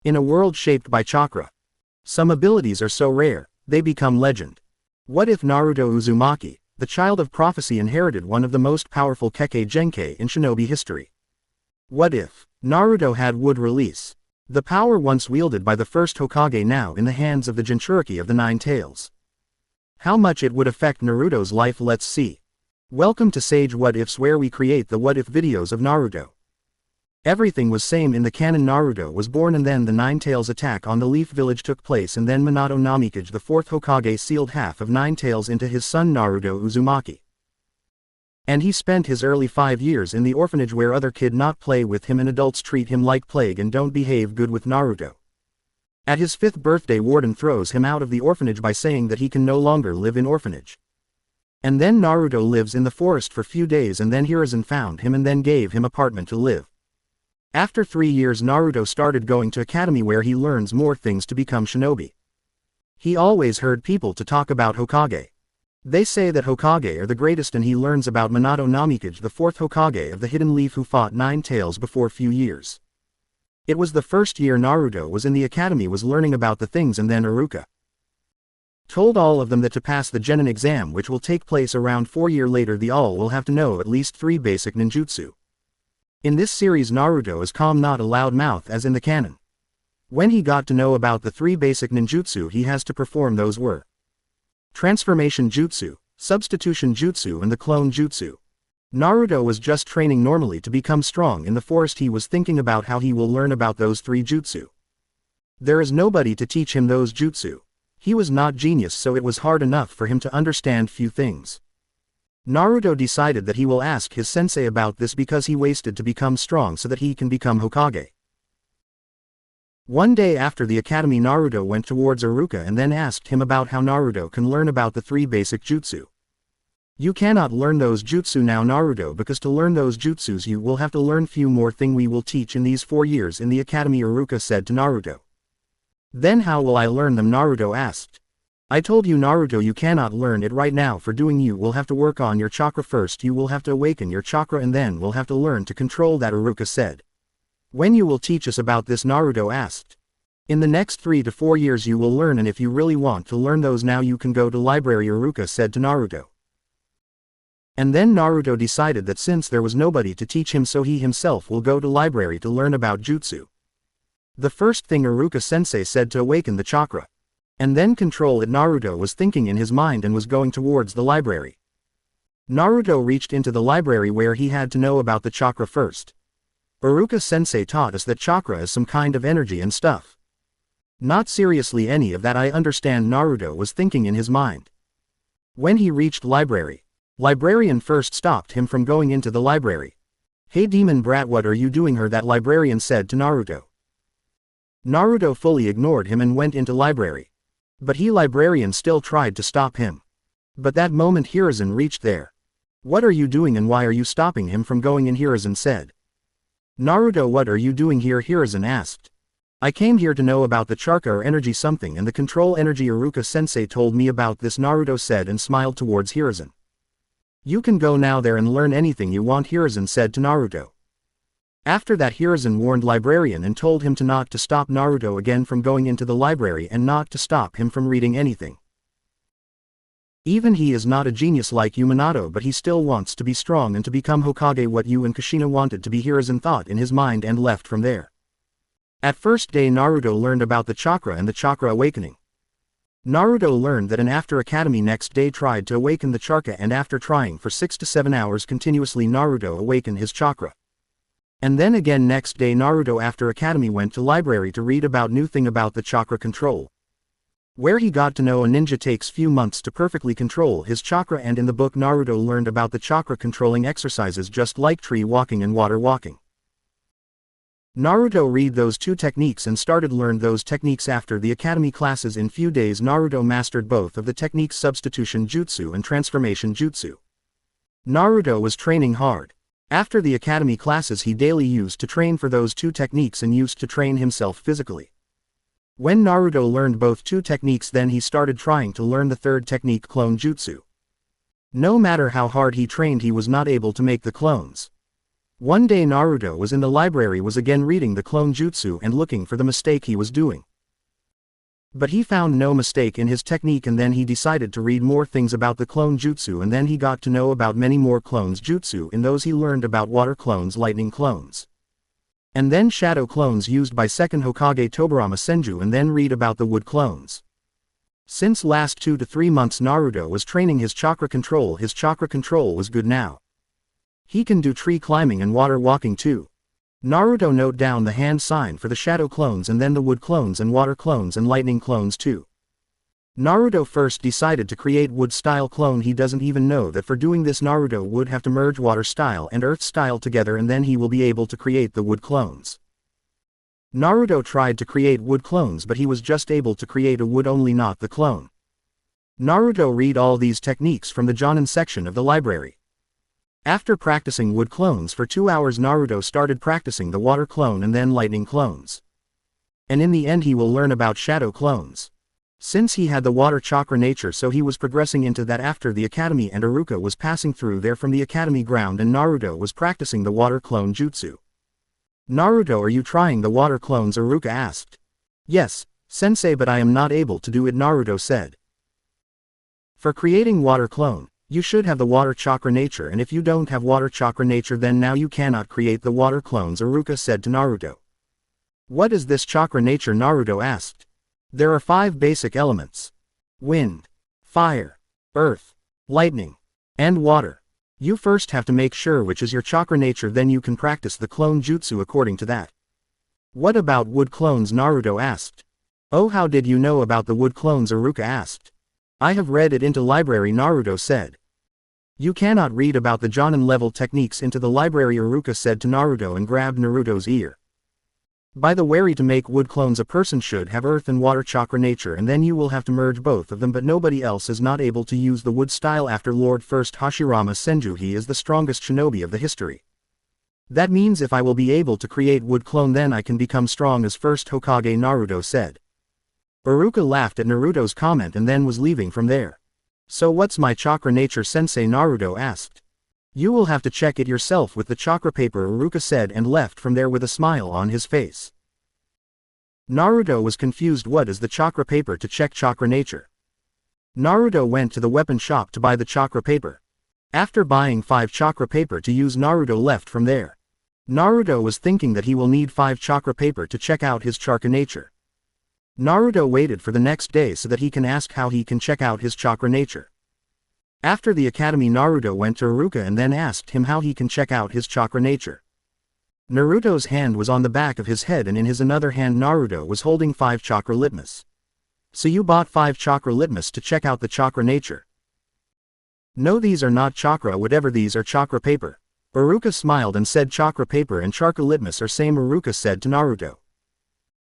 In a world shaped by chakra, some abilities are so rare, they become legend. What if Naruto Uzumaki, the child of prophecy, inherited one of the most powerful Kekkei Genkai in shinobi history? What if Naruto had wood release, the power once wielded by the first Hokage now in the hands of the Jinchuriki of the Nine Tails? How much it would affect Naruto's life, let's see. Welcome to Sage What Ifs, where we create the what if videos of Naruto. Everything was same in the canon. Naruto was born and then the Nine Tails attack on the Leaf Village took place and then Minato Namikaze the fourth Hokage sealed half of Nine Tails into his son Naruto Uzumaki. And he spent his early 5 years in the orphanage where other kid not play with him and adults treat him like plague and don't behave good with Naruto. At his 5th birthday, warden throws him out of the orphanage by saying that he can no longer live in orphanage. And then Naruto lives in the forest for few days and then Hiruzen found him and then gave him apartment to live. After 3 years Naruto started going to academy where he learns more things to become shinobi. He always heard people to talk about Hokage. They say that Hokage are the greatest and he learns about Minato Namikaze the fourth Hokage of the Hidden Leaf who fought Nine Tails before few years. It was the first year Naruto was in the academy was learning about the things and then Iruka told all of them that to pass the Genin exam which will take place around 4 years later the all will have to know at least 3 basic ninjutsu. In this series Naruto is calm, not a loud mouth as in the canon. When he got to know about the 3 basic ninjutsu he has to perform, those were Transformation Jutsu, Substitution Jutsu and the Clone Jutsu. Naruto was just training normally to become strong in the forest. He was thinking about how he will learn about those 3 jutsu. There is nobody to teach him those jutsu. He was not genius, so it was hard enough for him to understand few things. Naruto decided that he will ask his sensei about this because he wasted to become strong so that he can become Hokage. One day after the academy Naruto went towards Iruka and then asked him about how Naruto can learn about the 3 basic jutsu. You cannot learn those jutsu now Naruto, because to learn those jutsus you will have to learn few more thing we will teach in these 4 years in the academy, Iruka said to Naruto. Then how will I learn them? Naruto asked. I told you Naruto, you cannot learn it right now. For doing you will have to work on your chakra first. You will have to awaken your chakra and then will have to learn to control that, Iruka said. When you will teach us about this? Naruto asked. In the next 3 to 4 years you will learn, and if you really want to learn those now you can go to library, Iruka said to Naruto. And then Naruto decided that since there was nobody to teach him so he himself will go to library to learn about jutsu. The first thing Iruka sensei said to awaken the chakra. And then control it. Naruto was thinking in his mind and was going towards the library. Naruto reached into the library where he had to know about the chakra first. Iruka sensei taught us that chakra is some kind of energy and stuff. Not seriously any of that, I understand, Naruto was thinking in his mind. When he reached library, librarian first stopped him from going into the library. Hey demon brat, what are you doing here? That librarian said to Naruto. Naruto fully ignored him and went into library. But librarian still tried to stop him. But that moment Hiruzen reached there. What are you doing and why are you stopping him from going in? Hiruzen said. Naruto, what are you doing here? Hiruzen asked. I came here to know about the chakra or energy something and the control energy. Iruka sensei told me about this, Naruto said and smiled towards Hiruzen. You can go now there and learn anything you want, Hiruzen said to Naruto. After that Hiruzen warned librarian and told him to not to stop Naruto again from going into the library and not to stop him from reading anything. Even he is not a genius like you, Minato, but he still wants to be strong and to become Hokage. What you and Kushina wanted to be, Hiruzen thought in his mind and left from there. At first day Naruto learned about the chakra and the chakra awakening. Naruto learned that and after academy next day tried to awaken the chakra, and after trying for 6 to 7 hours continuously Naruto awakened his chakra. And then again next day Naruto after academy went to library to read about new thing about the chakra control. Where he got to know a ninja takes few months to perfectly control his chakra, and in the book Naruto learned about the chakra controlling exercises just like tree walking and water walking. Naruto read those 2 techniques and started learn those techniques after the academy classes. In few days Naruto mastered both of the techniques, substitution jutsu and transformation jutsu. Naruto was training hard. After the academy classes he daily used to train for those 2 techniques and used to train himself physically. When Naruto learned both 2 techniques then he started trying to learn the 3rd technique, clone jutsu. No matter how hard he trained he was not able to make the clones. One day Naruto was in the library was again reading the clone jutsu and looking for the mistake he was doing. But he found no mistake in his technique, and then he decided to read more things about the clone jutsu, and then he got to know about many more clones jutsu. In those he learned about water clones, lightning clones, and then shadow clones used by second Hokage Tobirama Senju, and then read about the wood clones. Since last 2 to 3 months Naruto was training his chakra control. His chakra control was good now. He can do tree climbing and water walking too. Naruto note down the hand sign for the shadow clones and then the wood clones and water clones and lightning clones too. Naruto first decided to create wood style clone. He doesn't even know that for doing this Naruto would have to merge water style and earth style together, and then he will be able to create the wood clones. Naruto tried to create wood clones, but he was just able to create a wood only, not the clone. Naruto read all these techniques from the Jonin section of the library. After practicing wood clones for 2 hours, Naruto started practicing the water clone and then lightning clones. And in the end he will learn about shadow clones. Since he had the water chakra nature, so he was progressing into that after the academy, and Iruka was passing through there from the academy ground, and Naruto was practicing the water clone jutsu. Naruto, are you trying the water clones? Iruka asked. Yes, sensei, but I am not able to do it, Naruto said. For creating water clone, you should have the water chakra nature, and if you don't have water chakra nature then now you cannot create the water clones, Iruka said to Naruto. What is this chakra nature? Naruto asked. There are 5 basic elements: wind, fire, earth, lightning, and water. You first have to make sure which is your chakra nature, then you can practice the clone jutsu according to that. What about wood clones? Naruto asked. Oh, how did you know about the wood clones? Iruka asked. I have read it into library, Naruto said. You cannot read about the Jonin level techniques into the library, Iruka said to Naruto and grabbed Naruto's ear. By the way, to make wood clones a person should have earth and water chakra nature, and then you will have to merge both of them, but nobody else is not able to use the wood style after Lord First Hashirama Senju. He is the strongest shinobi of the history. That means if I will be able to create wood clone then I can become strong as first Hokage, Naruto said. Iruka laughed at Naruto's comment and then was leaving from there. So what's my chakra nature, sensei? Naruto asked. You will have to check it yourself with the chakra paper, Iruka said, and left from there with a smile on his face. Naruto was confused. What is the chakra paper to check chakra nature? Naruto went to the weapon shop to buy the chakra paper. After buying 5 chakra paper to use, Naruto left from there. Naruto was thinking that he will need 5 chakra paper to check out his chakra nature. Naruto waited for the next day so that he can ask how he can check out his chakra nature. After the academy, Naruto went to Iruka and then asked him how he can check out his chakra nature. Naruto's hand was on the back of his head, and in his another hand Naruto was holding 5 chakra litmus. So you bought 5 chakra litmus to check out the chakra nature? No, these are not chakra whatever, these are chakra paper. Iruka smiled and said chakra paper and chakra litmus are same. Iruka said to Naruto.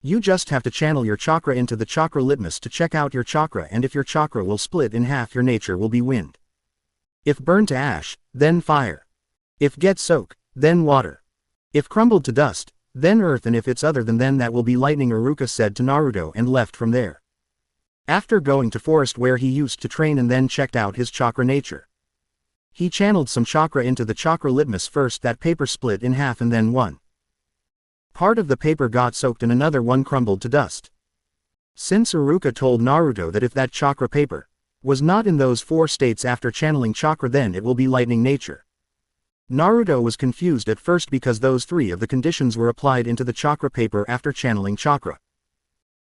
You just have to channel your chakra into the chakra litmus to check out your chakra, and if your chakra will split in half your nature will be wind. If burn to ash, then fire. If get soak, then water. If crumbled to dust, then earth, and if it's other than then that will be lightning, Iruka said to Naruto and left from there. After going to forest where he used to train and then checked out his chakra nature. He channeled some chakra into the chakra litmus first, that paper split in half and then one part of the paper got soaked and another one crumbled to dust. Since Iruka told Naruto that if that chakra paper was not in those 4 states after channeling chakra then it will be lightning nature. Naruto was confused at first because those 3 of the conditions were applied into the chakra paper after channeling chakra.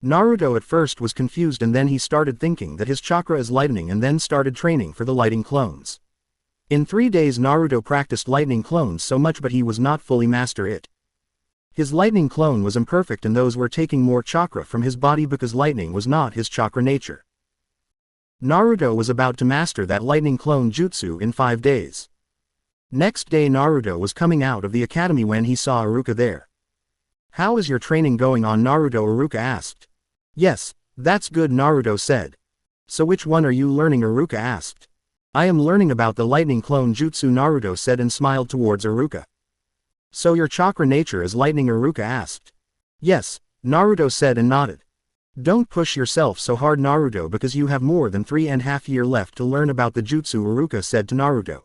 Naruto at first was confused and then he started thinking that his chakra is lightning and then started training for the lightning clones. In 3 days Naruto practiced lightning clones so much but he was not fully master it. His lightning clone was imperfect and those were taking more chakra from his body because lightning was not his chakra nature. Naruto was about to master that lightning clone jutsu in 5 days. Next day Naruto was coming out of the academy when he saw Iruka there. How is your training going on, Naruto? Iruka asked. Yes, that's good, Naruto said. So which one are you learning? Iruka asked. I am learning about the lightning clone jutsu, Naruto said and smiled towards Iruka. So your chakra nature is lightning? Iruka asked. Yes, Naruto said and nodded. Don't push yourself so hard, Naruto, because you have more than 3.5 years left to learn about the jutsu, Iruka said to Naruto.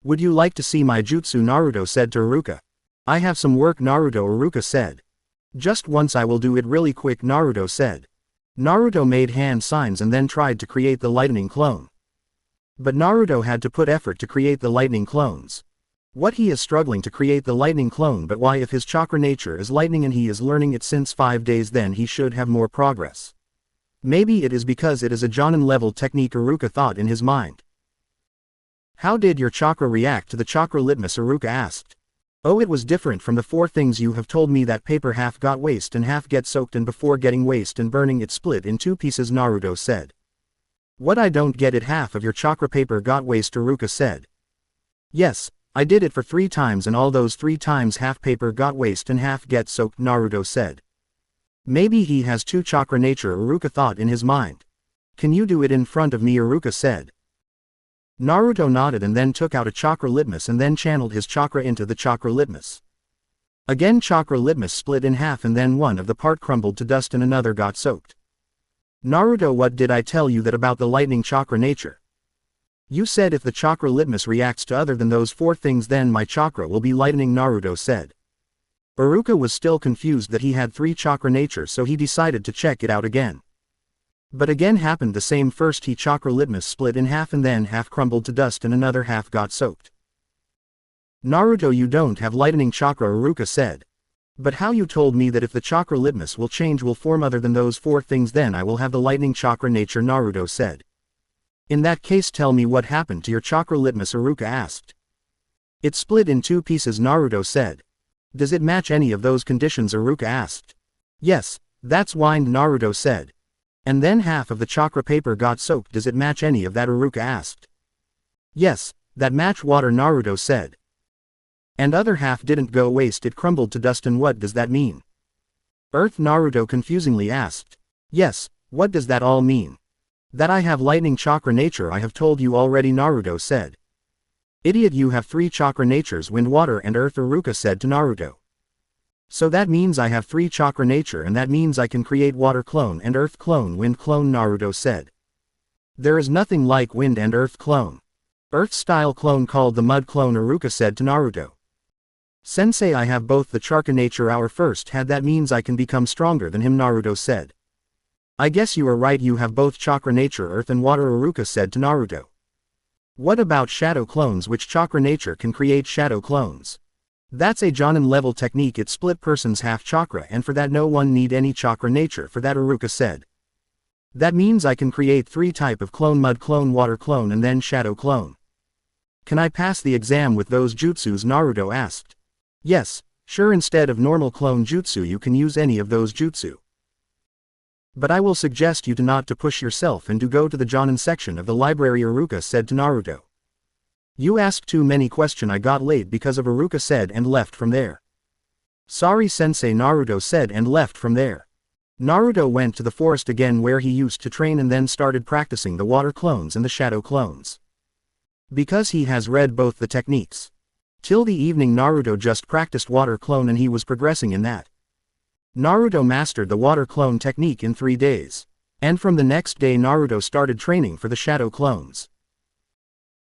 Would you like to see my jutsu? Naruto said to Iruka. I have some work, Naruto, Iruka said. Just once, I will do it really quick, Naruto said. Naruto made hand signs and then tried to create the lightning clone. But Naruto had to put effort to create the lightning clones. What, he is struggling to create the lightning clone, but why? If his chakra nature is lightning and he is learning it since 5 days, then he should have more progress. Maybe it is because it is a Jonin level technique, Iruka thought in his mind. How did your chakra react to the chakra litmus? Iruka asked. Oh, it was different from the 4 things you have told me. That paper half got waste and half get soaked, and before getting waste and burning it split in 2 pieces, Naruto said. What? I don't get it. Half of your chakra paper got waste, Iruka said. Yes, I did it for 3 times and all those 3 times half paper got waste and half get soaked, Naruto said. Maybe he has 2 chakra nature, Iruka thought in his mind. Can you do it in front of me? Iruka said. Naruto nodded and then took out a chakra litmus and then channeled his chakra into the chakra litmus. Again, chakra litmus split in half and then one of the part crumbled to dust and another got soaked. Naruto, what did I tell you that about the lightning chakra nature? You said if the chakra litmus reacts to other than those 4 things, then my chakra will be lightning, Naruto said. Iruka was still confused that he had 3 chakra nature, so he decided to check it out again. But again happened the same. First, he chakra litmus split in half and then half crumbled to dust and another half got soaked. Naruto, you don't have lightning chakra, Iruka said. But how? You told me that if the chakra litmus will change, will form other than those 4 things, then I will have the lightning chakra nature, Naruto said. In that case, tell me what happened to your chakra litmus, Iruka asked. It split in 2 pieces, Naruto said. Does it match any of those conditions? Iruka asked. Yes, that's whined, Naruto said. And then half of the chakra paper got soaked. Does it match any of that? Iruka asked. Yes, that match water, Naruto said. And other half didn't go waste, it crumbled to dust. And what does that mean? Earth, Naruto confusingly asked. Yes, what does that all mean? That I have lightning chakra nature. I have told you already, Naruto said. Idiot, you have 3 chakra natures, wind, water and earth, Iruka said to Naruto. So that means I have 3 chakra nature, and that means I can create water clone and earth clone, wind clone, Naruto said. There is nothing like wind and earth clone. Earth style clone called the mud clone, Iruka said to Naruto. Sensei, I have both the chakra nature. Our first had, that means I can become stronger than him, Naruto said. I guess you are right, you have both chakra nature, earth and water, Iruka said to Naruto. What about shadow clones? Which chakra nature can create shadow clones? That's a Jonin level technique. It split person's half chakra, and for that no one need any chakra nature for that, Iruka said. That means I can create 3 type of clone: mud clone, water clone and then shadow clone. Can I pass the exam with those jutsus? Naruto asked. Yes, sure, instead of normal clone jutsu you can use any of those jutsu. But I will suggest you to not to push yourself and to go to the Jonin section of the library, Iruka said to Naruto. You asked too many questions. I got late because of, Iruka said and left from there. Sorry sensei, Naruto said and left from there. Naruto went to the forest again where he used to train and then started practicing the water clones and the shadow clones. Because he has read both the techniques. Till the evening Naruto just practiced water clone and he was progressing in that. Naruto mastered the water clone technique in 3 days. And from the next day Naruto started training for the shadow clones.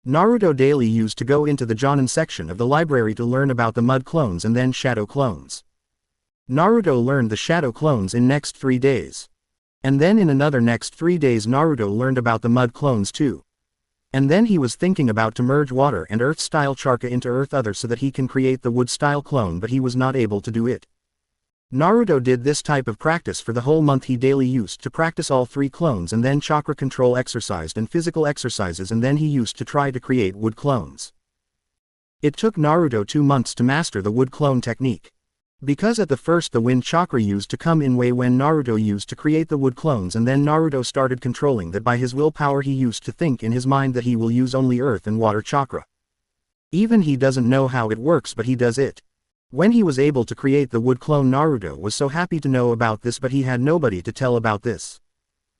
Naruto daily used to go into the Jonin section of the library to learn about the mud clones and then shadow clones. Naruto learned the shadow clones in next 3 days. And then in another next 3 days Naruto learned about the mud clones too. And then he was thinking about to merge water and earth style chakra into earth other so that he can create the wood style clone, but he was not able to do it. Naruto did this type of practice for the whole month. He daily used to practice all 3 clones and then chakra control exercised and physical exercises, and then he used to try to create wood clones. It took Naruto 2 months to master the wood clone technique. Because at the first the wind chakra used to come in way when Naruto used to create the wood clones, and then Naruto started controlling that by his willpower. He used to think in his mind that he will use only earth and water chakra. Even he doesn't know how it works, but he does it. When he was able to create the wood clone, Naruto was so happy to know about this, but he had nobody to tell about this.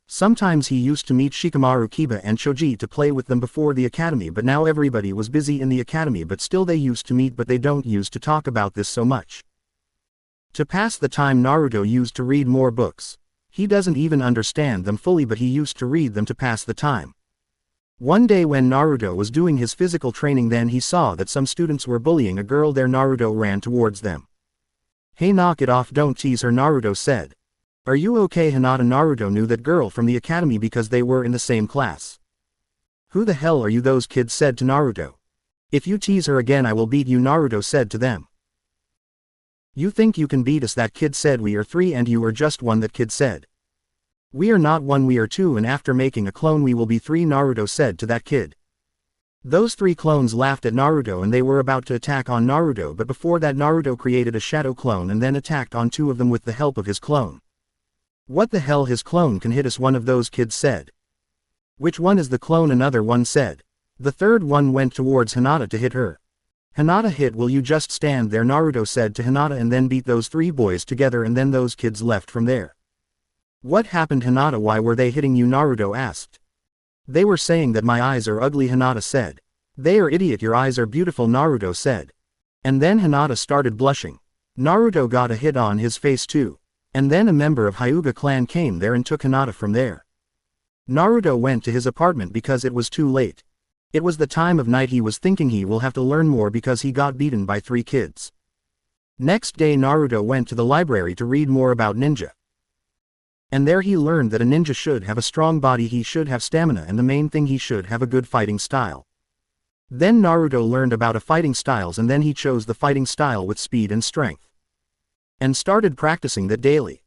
Sometimes he used to meet Shikamaru, Kiba and Choji to play with them before the academy, but now everybody was busy in the academy, but still they used to meet, but they don't used to talk about this so much. To pass the time Naruto used to read more books. He doesn't even understand them fully, but he used to read them to pass the time. One day when Naruto was doing his physical training, then he saw that some students were bullying a girl there. Naruto ran towards them. "Hey, knock it off, don't tease her," Naruto said. "Are you okay, Hinata?" Naruto knew that girl from the academy because they were in the same class. "Who the hell are you?" those kids said to Naruto. "If you tease her again I will beat you," Naruto said to them. "You think you can beat us?" that kid said. "We are 3 and you are just 1," that kid said. "We are not 1, we are 2, and after making a clone we will be 3," Naruto said to that kid. Those 3 clones laughed at Naruto and they were about to attack on Naruto, but before that Naruto created a shadow clone and then attacked on 2 of them with the help of his clone. "What the hell, his clone can hit us," one of those kids said. "Which one is the clone?" another one said. The third one went towards Hinata to hit her. "Hinata hit, will you just stand there?" Naruto said to Hinata, and then beat those 3 boys together, and then those kids left from there. "What happened, Hinata? Why were they hitting you?" Naruto asked. "They were saying that my eyes are ugly," Hinata said. "They are idiot, your eyes are beautiful," Naruto said. And then Hinata started blushing. Naruto got a hit on his face too. And then a member of Hyuga clan came there and took Hinata from there. Naruto went to his apartment because it was too late. It was the time of night. He was thinking he will have to learn more because he got beaten by 3 kids. Next day Naruto went to the library to read more about ninja. And there he learned that a ninja should have a strong body, he should have stamina, and the main thing, he should have a good fighting style. Then Naruto learned about fighting styles, and then he chose the fighting style with speed and strength. And started practicing that daily.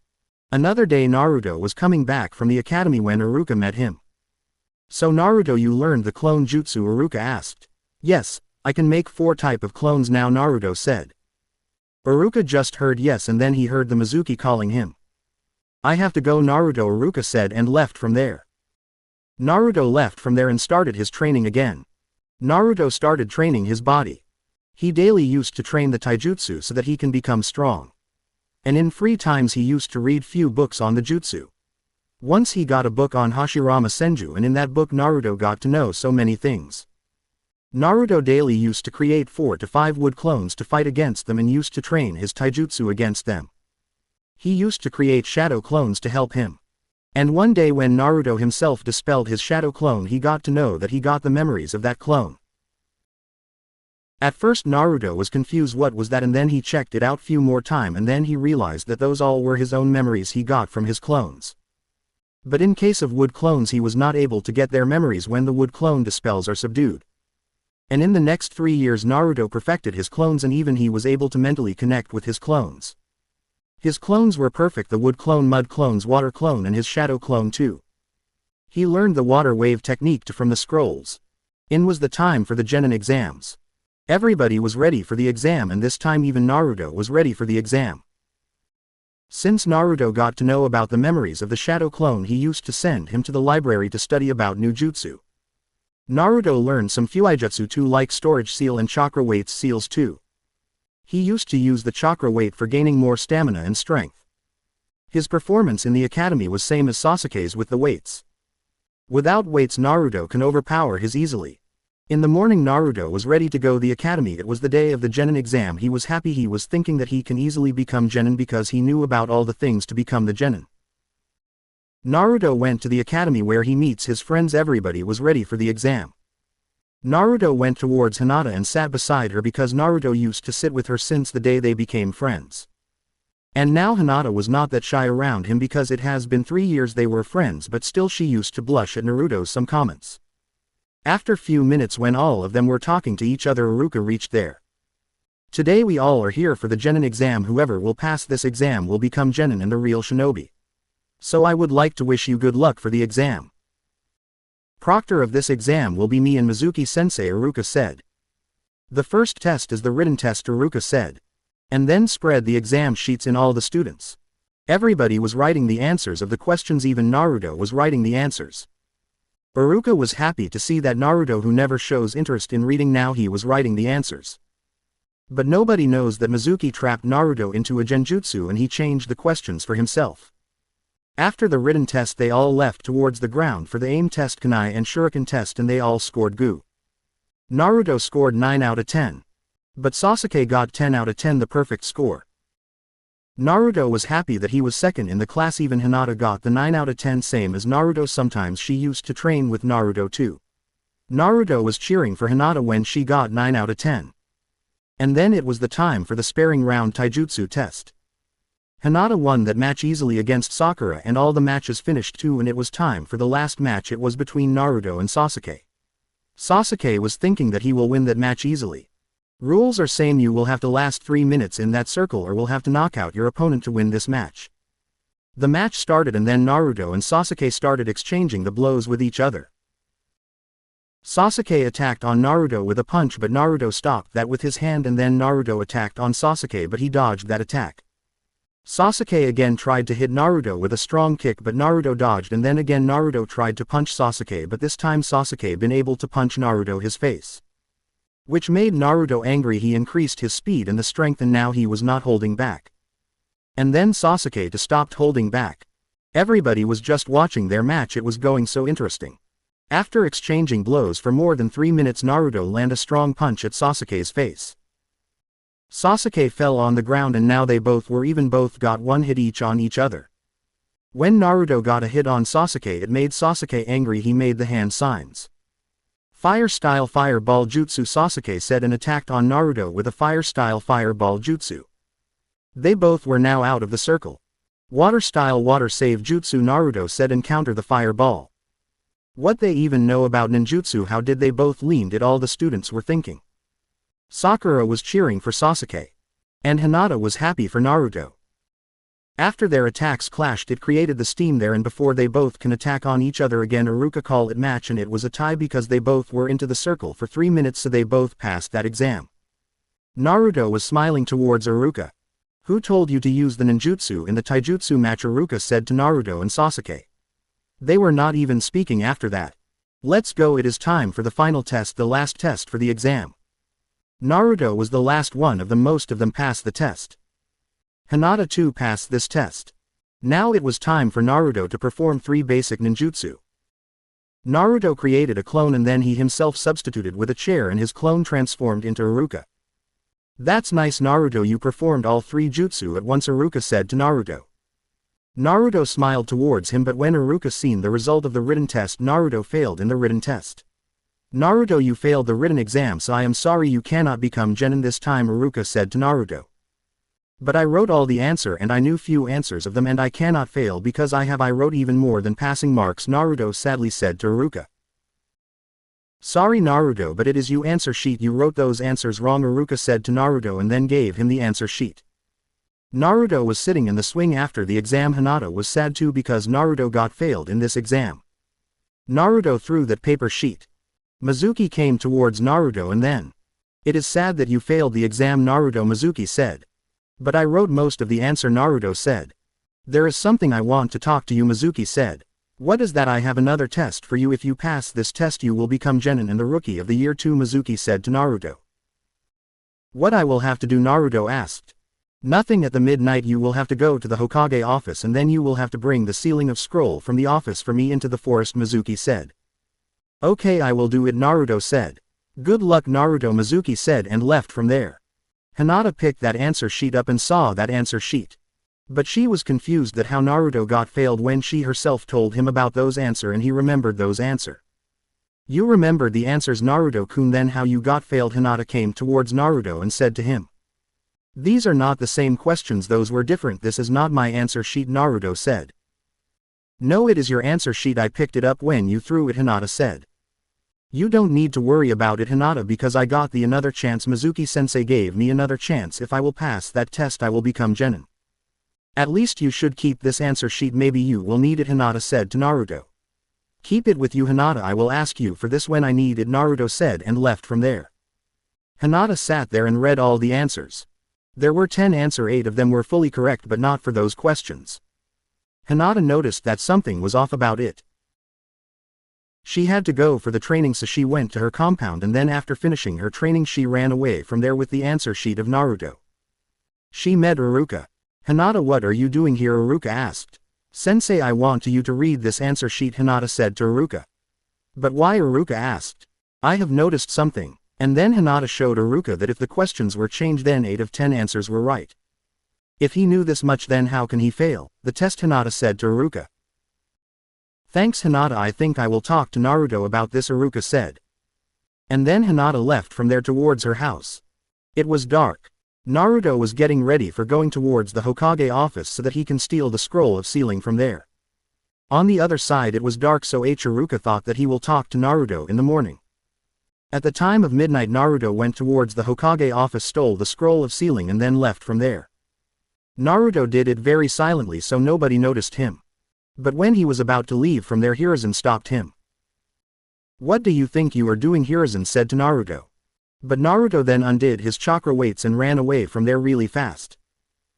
Another day Naruto was coming back from the academy when Iruka met him. "So Naruto, you learned the clone jutsu?" Iruka asked. "Yes, I can make 4 type of clones now," Naruto said. Iruka just heard yes, and then he heard the Mizuki calling him. "I have to go, Naruto," Iruka said, and left from there. Naruto left from there and started his training again. Naruto started training his body. He daily used to train the taijutsu so that he can become strong. And in free times he used to read few books on the jutsu. Once he got a book on Hashirama Senju, and in that book Naruto got to know so many things. Naruto daily used to create 4 to 5 wood clones to fight against them and used to train his taijutsu against them. He used to create shadow clones to help him. And one day when Naruto himself dispelled his shadow clone, he got to know that he got the memories of that clone. At first Naruto was confused what was that, and then he checked it out few more time, and then he realized that those all were his own memories he got from his clones. But in case of wood clones he was not able to get their memories when the wood clone dispels are subdued. And in the next 3 years Naruto perfected his clones, and even he was able to mentally connect with his clones. His clones were perfect: the wood clone, mud clones, water clone, and his shadow clone too. He learned the water wave technique from the scrolls. In was the time for the genin exams. Everybody was ready for the exam, and this time even Naruto was ready for the exam. Since Naruto got to know about the memories of the shadow clone, he used to send him to the library to study about new jutsu. Naruto learned some fuijutsu too, like storage seal and chakra weights seals too. He used to use the chakra weight for gaining more stamina and strength. His performance in the academy was same as Sasuke's with the weights. Without weights Naruto can overpower his easily. In the morning Naruto was ready to go to the academy. It was the day of the genin exam. He was happy. He was thinking that he can easily become genin because he knew about all the things to become the genin. Naruto went to the academy where he meets his friends. Everybody was ready for the exam. Naruto went towards Hinata and sat beside her because Naruto used to sit with her since the day they became friends. And now Hinata was not that shy around him because it has been 3 years they were friends, but still she used to blush at Naruto's some comments. After few minutes when all of them were talking to each other, Iruka reached there. "Today we all are here for the genin exam. Whoever will pass this exam will become genin and the real shinobi. So I would like to wish you good luck for the exam. Proctor of this exam will be me and Mizuki-sensei," Iruka said. "The first test is the written test," Iruka said. And then spread the exam sheets in all the students. Everybody was writing the answers of the questions, even Naruto was writing the answers. Iruka was happy to see that Naruto, who never shows interest in reading, now he was writing the answers. But nobody knows that Mizuki trapped Naruto into a genjutsu and he changed the questions for himself. After the written test they all left towards the ground for the aim test, kunai and shuriken test, and they all scored gu. Naruto scored 9 out of 10. But Sasuke got 10 out of 10, the perfect score. Naruto was happy that he was second in the class. Even Hinata got the 9 out of 10, same as Naruto. Sometimes she used to train with Naruto too. Naruto was cheering for Hinata when she got 9 out of 10. And then it was the time for the sparring round taijutsu test. Hinata won that match easily against Sakura and all the matches finished too, and it was time for the last match. It was between Naruto and Sasuke. Sasuke was thinking that he will win that match easily. Rules are same, you will have to last 3 minutes in that circle or will have to knock out your opponent to win this match. The match started and then Naruto and Sasuke started exchanging the blows with each other. Sasuke attacked on Naruto with a punch, but Naruto stopped that with his hand, and then Naruto attacked on Sasuke but he dodged that attack. Sasuke again tried to hit Naruto with a strong kick, but Naruto dodged, and then again Naruto tried to punch Sasuke, but this time Sasuke been able to punch Naruto his face, which made Naruto angry. He increased his speed and the strength, and now he was not holding back. And then Sasuke stopped holding back. Everybody was just watching their match, it was going so interesting. After exchanging blows for more than 3 minutes, Naruto landed a strong punch at Sasuke's face. Sasuke fell on the ground and now they both got one hit each on each other. When Naruto got a hit on Sasuke, it made Sasuke angry. He made the hand signs. Fire style fireball jutsu, Sasuke said, and attacked on Naruto with a fire style fireball jutsu. They both were now out of the circle. Water style water save jutsu, Naruto said, and counter the fireball. What they even know about ninjutsu? How did they both leaned it? All the students were thinking. Sakura was cheering for Sasuke. And Hinata was happy for Naruto. After their attacks clashed, it created the steam there, and before they both can attack on each other again, Iruka called it match, and it was a tie because they both were into the circle for 3 minutes, so they both passed that exam. Naruto was smiling towards Iruka. Who told you to use the ninjutsu in the taijutsu match? Iruka said to Naruto and Sasuke. They were not even speaking after that. Let's go, it is time for the final test, the last test for the exam. Naruto was the last one of them. Most of them passed the test. Hinata too passed this test. Now it was time for Naruto to perform 3 basic ninjutsu. Naruto created a clone and then he himself substituted with a chair and his clone transformed into Iruka. That's nice, Naruto, you performed all 3 jutsu at once, Iruka said to Naruto. Naruto smiled towards him, but when Iruka seen the result of the written test, Naruto failed in the written test. Naruto, you failed the written exam, so I am sorry you cannot become Genin this time, Iruka said to Naruto. But I wrote all the answer and I knew few answers of them, and I cannot fail because I wrote even more than passing marks, Naruto sadly said to Iruka. Sorry Naruto, but it is you answer sheet, you wrote those answers wrong, Iruka said to Naruto and then gave him the answer sheet. Naruto was sitting in the swing after the exam. Hinata was sad too because Naruto got failed in this exam. Naruto threw that paper sheet. Mizuki came towards Naruto and then, "It is sad that you failed the exam, Naruto," Mizuki said. "But I wrote most of the answer," Naruto said. "There is something I want to talk to you," Mizuki said. "What is that?" "I have another test for you. If you pass this test you will become Genin and the Rookie of the Year too," Mizuki said to Naruto. "What I will have to do?" Naruto asked. "Nothing. At the midnight you will have to go to the Hokage office and then you will have to bring the ceiling of scroll from the office for me into the forest," Mizuki said. "Okay, I will do it," Naruto said. "Good luck, Naruto," Mizuki said and left from there. Hinata picked that answer sheet up and saw that answer sheet. But she was confused that how Naruto got failed when she herself told him about those answer and he remembered those answer. "You remembered the answers, Naruto-kun, then how you got failed?" Hinata came towards Naruto and said to him. "These are not the same questions, those were different. This is not my answer sheet," Naruto said. "No, it is your answer sheet. I picked it up when you threw it," Hinata said. "You don't need to worry about it, Hinata, because I got the another chance. Mizuki-sensei gave me another chance. If I will pass that test I will become Genin. At least you should keep this answer sheet. Maybe you will need it," Hinata said to Naruto. "Keep it with you, Hinata. I will ask you for this when I need it," Naruto said and left from there. Hinata sat there and read all the answers. There were 10 answers, 8 of them were fully correct but not for those questions. Hinata noticed that something was off about it. She had to go for the training, so she went to her compound and then after finishing her training she ran away from there with the answer sheet of Naruto. She met Iruka. "Hinata, what are you doing here?" Iruka asked. "Sensei, I want you to read this answer sheet," Hinata said to Iruka. "But why?" Iruka asked. "I have noticed something." And then Hinata showed Iruka that if the questions were changed then 8 of 10 answers were right. If he knew this much, then how can he fail the test? Hinata said to Iruka. "Thanks, Hinata. I think I will talk to Naruto about this," Iruka said. And then Hinata left from there towards her house. It was dark. Naruto was getting ready for going towards the Hokage office so that he can steal the scroll of sealing from there. On the other side it was dark, so Iruka thought that he will talk to Naruto in the morning. At the time of midnight Naruto went towards the Hokage office, stole the scroll of sealing and then left from there. Naruto did it very silently so nobody noticed him. But when he was about to leave from there, Hiruzen stopped him. "What do you think you are doing?" Hiruzen said to Naruto. But Naruto then undid his chakra weights and ran away from there really fast.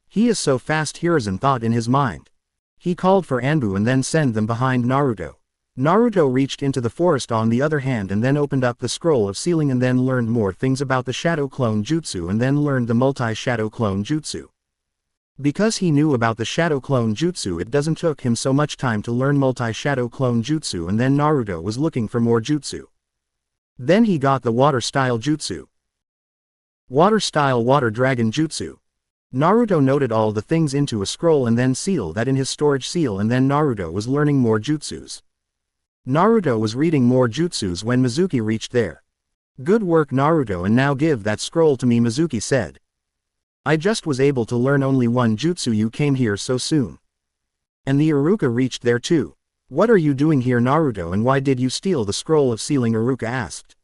He is so fast, Hiruzen thought in his mind. He called for Anbu and then sent them behind Naruto. Naruto reached into the forest on the other hand and then opened up the scroll of sealing and then learned more things about the Shadow Clone Jutsu and then learned the multi-Shadow Clone Jutsu. Because he knew about the Shadow Clone Jutsu, it doesn't took him so much time to learn multi-Shadow Clone Jutsu, and then Naruto was looking for more jutsu. Then he got the Water Style Jutsu. Water Style Water Dragon Jutsu. Naruto noted all the things into a scroll and then sealed that in his storage seal, and then Naruto was learning more jutsus. Naruto was reading more jutsus when Mizuki reached there. "Good work, Naruto, and now give that scroll to me," Mizuki said. "I just was able to learn only one jutsu. You came here so soon." And the Iruka reached there too. "What are you doing here, Naruto, and why did you steal the scroll of sealing?" Iruka asked.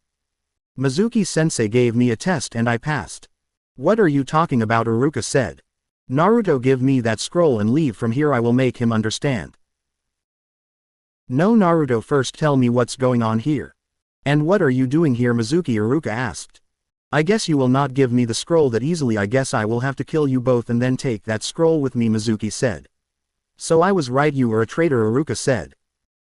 "Mizuki-sensei gave me a test and I passed." "What are you talking about?" Iruka said. "Naruto, give me that scroll and leave from here. I will make him understand." "No, Naruto, first tell me what's going on here." "And what are you doing here, Mizuki?" Iruka asked. "I guess you will not give me the scroll that easily. I guess I will have to kill you both and then take that scroll with me," Mizuki said. "So I was right, you are a traitor," Iruka said.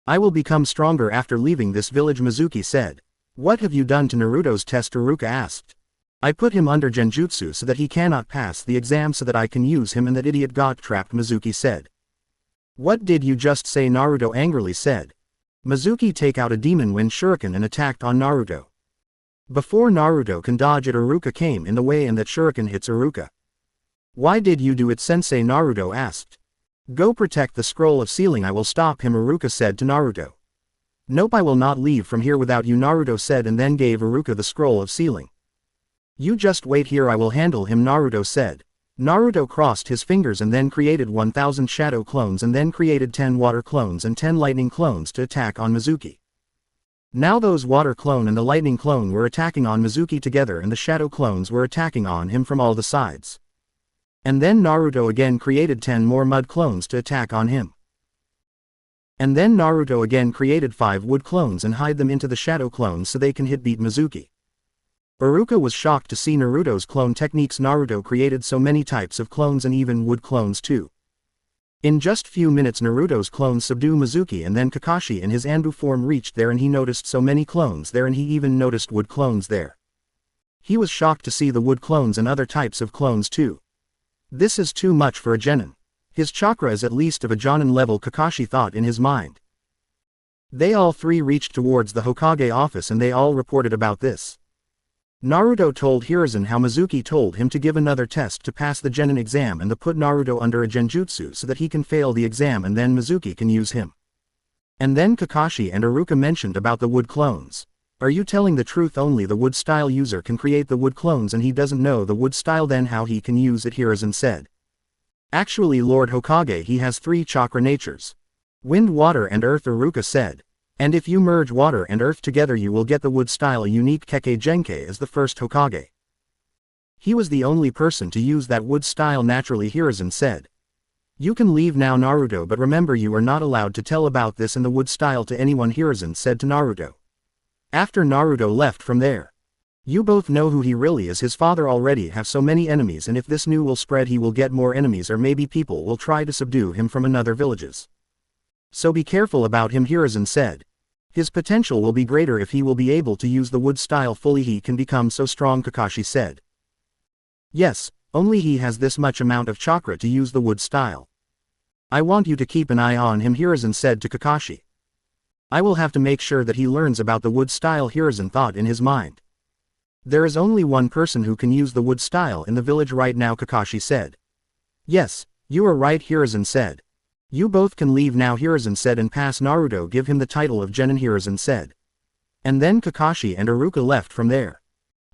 "I will become stronger after leaving this village," Mizuki said. "What have you done to Naruto's test?" Iruka asked. "I put him under genjutsu so that he cannot pass the exam so that I can use him, and that idiot got trapped," Mizuki said. "What did you just say?" Naruto angrily said. Mizuki take out a demon wind shuriken and attacked on Naruto. Before Naruto can dodge it, Iruka came in the way and that shuriken hits Iruka. "Why did you do it, sensei?" Naruto asked. "Go protect the scroll of sealing. I will stop him," Iruka said to Naruto. "Nope, I will not leave from here without you," Naruto said, and then gave Iruka the scroll of sealing. "You just wait here, I will handle him," Naruto said. Naruto crossed his fingers and then created 1000 shadow clones and then created 10 water clones and 10 lightning clones to attack on Mizuki. Now those water clone and the lightning clone were attacking on Mizuki together, and the shadow clones were attacking on him from all the sides. And then Naruto again created 10 more mud clones to attack on him. And then Naruto again created 5 wood clones and hide them into the shadow clones so they can beat Mizuki. Iruka was shocked to see Naruto's clone techniques. Naruto created so many types of clones and even wood clones too. In just few minutes Naruto's clones subdue Mizuki, and then Kakashi in his Anbu form reached there and he noticed so many clones there, and he even noticed wood clones there. He was shocked to see the wood clones and other types of clones too. This is too much for a genin. His chakra is at least of a jonin level, Kakashi thought in his mind. They all three reached towards the Hokage office and they all reported about this. Naruto told Hiruzen how Mizuki told him to give another test to pass the genin exam and to put Naruto under a genjutsu so that he can fail the exam and then Mizuki can use him. And then Kakashi and Iruka mentioned about the wood clones. "Are you telling the truth? Only the wood style user can create the wood clones and he doesn't know the wood style, then how he can use it?" Hiruzen said. "Actually, Lord Hokage, he has 3 chakra natures. Wind, water and earth," Iruka said. "And if you merge water and earth together you will get the wood style unique Kekkei Genkai as the first Hokage. He was the only person to use that wood style naturally," Hiruzen said. "You can leave now, Naruto, but remember you are not allowed to tell about this in the wood style to anyone," Hiruzen said to Naruto. After Naruto left from there. "You both know who he really is. His father already have so many enemies, and if this new will spread he will get more enemies, or maybe people will try to subdue him from another villages. So be careful about him," Hiruzen said. "His potential will be greater if he will be able to use the wood style fully. He can become so strong," Kakashi said. "Yes, only he has this much amount of chakra to use the wood style. I want you to keep an eye on him," Hiruzen said to Kakashi. "I will have to make sure that he learns about the wood style," Hiruzen thought in his mind. "There is only one person who can use the wood style in the village right now," Kakashi said. "Yes, you are right," Hiruzen said. "You both can leave now," Hiruzen said, "and pass Naruto. Give him the title of genin," Hiruzen said. And then Kakashi and Iruka left from there.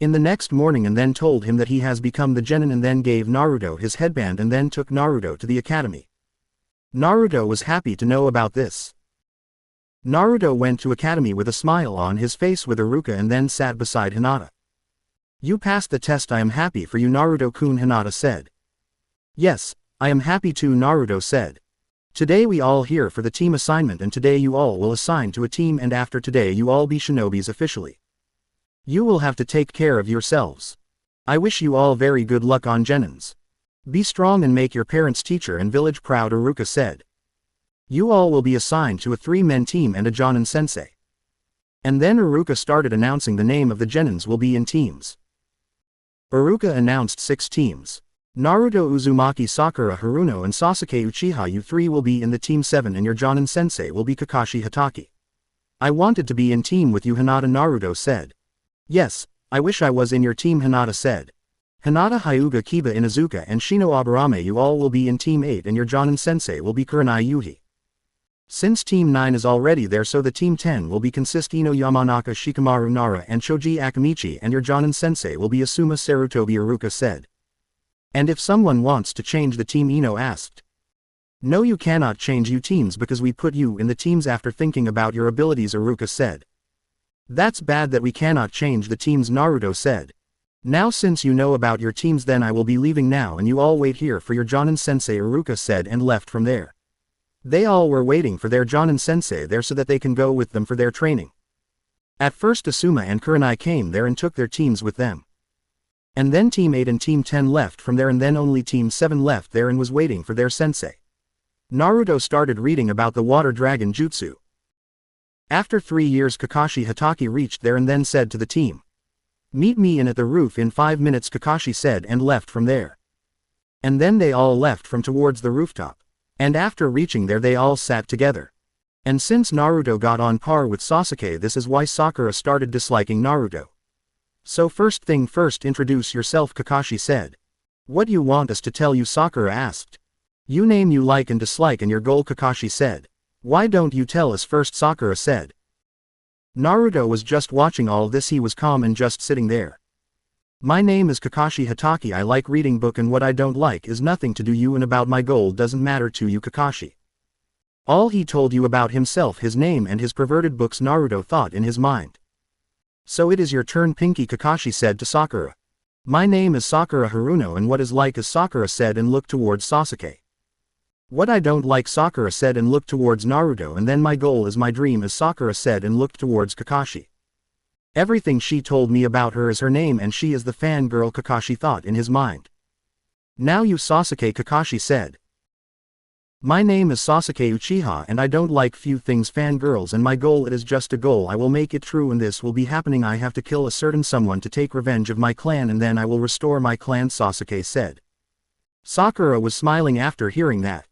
In the next morning and then told him that he has become the genin and then gave Naruto his headband and then took Naruto to the academy. Naruto was happy to know about this. Naruto went to academy with a smile on his face with Iruka and then sat beside Hinata. You passed the test. I am happy for you, Naruto-kun, Hinata said. Yes, I am happy too, Naruto said. Today we all here for the team assignment and today you all will assign to a team and after today you all be shinobis officially. You will have to take care of yourselves. I wish you all very good luck on genins. Be strong and make your parents, teacher and village proud, Iruka said. You all will be assigned to a 3-man team and a Jonin sensei. And then Iruka started announcing the name of the genins will be in teams. Iruka announced 6 teams. Naruto, Uzumaki, Sakura, Haruno and Sasuke Uchiha. You 3 will be in the team 7 and your Jonin sensei will be Kakashi Hatake. I wanted to be in team with you, Hinata, Naruto said. Yes, I wish I was in your team, Hinata said. Hinata, Hyuga, Kiba, Inuzuka and Shino Aburame. You all will be in team 8 and your Jonin sensei will be Kurenai Yuhi. Since team 9 is already there, so the team 10 will be consist Ino Yamanaka, Shikamaru, Nara and Choji Akamichi and your Jonin sensei will be Asuma Sarutobi, Iruka said. And if someone wants to change the team, Ino asked. No, you cannot change you teams because we put you in the teams after thinking about your abilities, Iruka said. That's bad that we cannot change the teams, Naruto said. Now since you know about your teams then I will be leaving now and you all wait here for your Jonin sensei, Iruka said and left from there. They all were waiting for their Jonin sensei there so that they can go with them for their training. At first Asuma and Kurenai came there and took their teams with them. And then team 8 and team 10 left from there and then only team 7 left there and was waiting for their sensei. Naruto started reading about the water dragon jutsu. After 3 years Kakashi Hatake reached there and then said to the team. Meet me in at the roof in 5 minutes, Kakashi said and left from there. And then they all left from towards the rooftop. And after reaching there they all sat together. And since Naruto got on par with Sasuke, this is why Sakura started disliking Naruto. So first thing first, introduce yourself, Kakashi said. What do you want us to tell you, Sakura asked. You name you like and dislike and your goal, Kakashi said. Why don't you tell us first, Sakura said. Naruto was just watching all this, he was calm and just sitting there. My name is Kakashi Hatake, I like reading book and what I don't like is nothing to do you and about my goal doesn't matter to you, Kakashi. All he told you about himself, his name and his perverted books, Naruto thought in his mind. So it is your turn, Pinky, Kakashi said to Sakura. My name is Sakura Haruno and what is like is, Sakura said and looked towards Sasuke. What I don't like, Sakura said and looked towards Naruto, and then my goal is my dream is, Sakura said and looked towards Kakashi. Everything she told me about her is her name and she is the fangirl, Kakashi thought in his mind. Now you, Sasuke, Kakashi said. My name is Sasuke Uchiha and I don't like few things fangirls and my goal it is just a goal, I will make it true and this will be happening. I have to kill a certain someone to take revenge of my clan and then I will restore my clan, Sasuke said. Sakura was smiling after hearing that.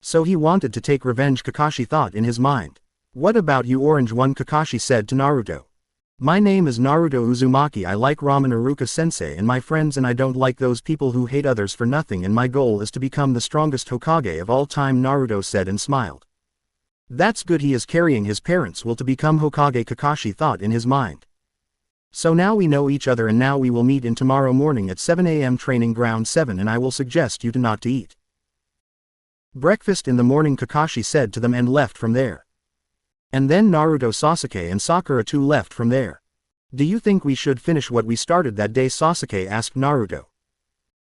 So he wanted to take revenge, Kakashi thought in his mind. What about you, Orange One, Kakashi said to Naruto. My name is Naruto Uzumaki, I like ramen, Iruka sensei and my friends and I don't like those people who hate others for nothing and my goal is to become the strongest Hokage of all time, Naruto said and smiled. That's good, he is carrying his parents' will to become Hokage, Kakashi thought in his mind. So now we know each other and now we will meet in tomorrow morning at 7 a.m. training ground 7 and I will suggest you to not to eat breakfast in the morning, Kakashi said to them and left from there. And then Naruto, Sasuke and Sakura too left from there. Do you think we should finish what we started that day, Sasuke asked Naruto.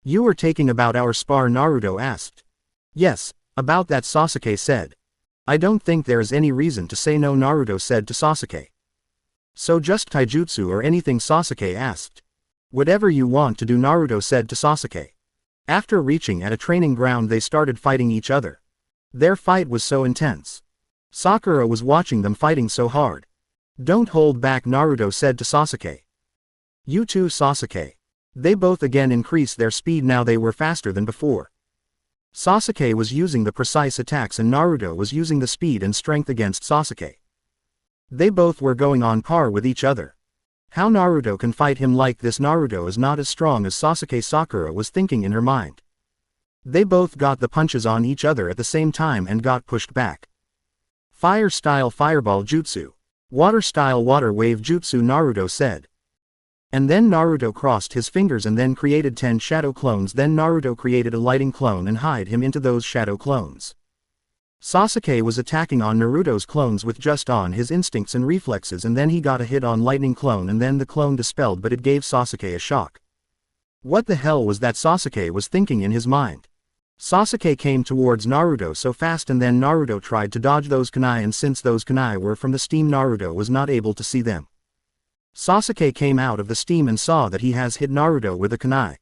You were taking about our spar, Naruto asked. Yes, about that, Sasuke said. I don't think there is any reason to say no, Naruto said to Sasuke. So just taijutsu or anything, Sasuke asked. Whatever you want to do, Naruto said to Sasuke. After reaching at a training ground they started fighting each other. Their fight was so intense. Sakura was watching them fighting so hard. Don't hold back, Naruto said to Sasuke. You too, Sasuke. They both again increased their speed, now they were faster than before. Sasuke was using the precise attacks and Naruto was using the speed and strength against Sasuke. They both were going on par with each other. How Naruto can fight him like this? Naruto is not as strong as Sasuke, Sakura was thinking in her mind. They both got the punches on each other at the same time and got pushed back. Fire style fireball jutsu. Water-style water wave jutsu, Naruto said. And then Naruto crossed his fingers and then created 10 shadow clones. Then Naruto created a lighting clone and hide him into those shadow clones. Sasuke was attacking on Naruto's clones with just on his instincts and reflexes, and then he got a hit on lightning clone and then the clone dispelled, but it gave Sasuke a shock. What the hell was that Sasuke was thinking in his mind? Sasuke came towards Naruto so fast and then Naruto tried to dodge those kunai, and since those kunai were from the steam, Naruto was not able to see them. Sasuke came out of the steam and saw that he has hit Naruto with a kunai.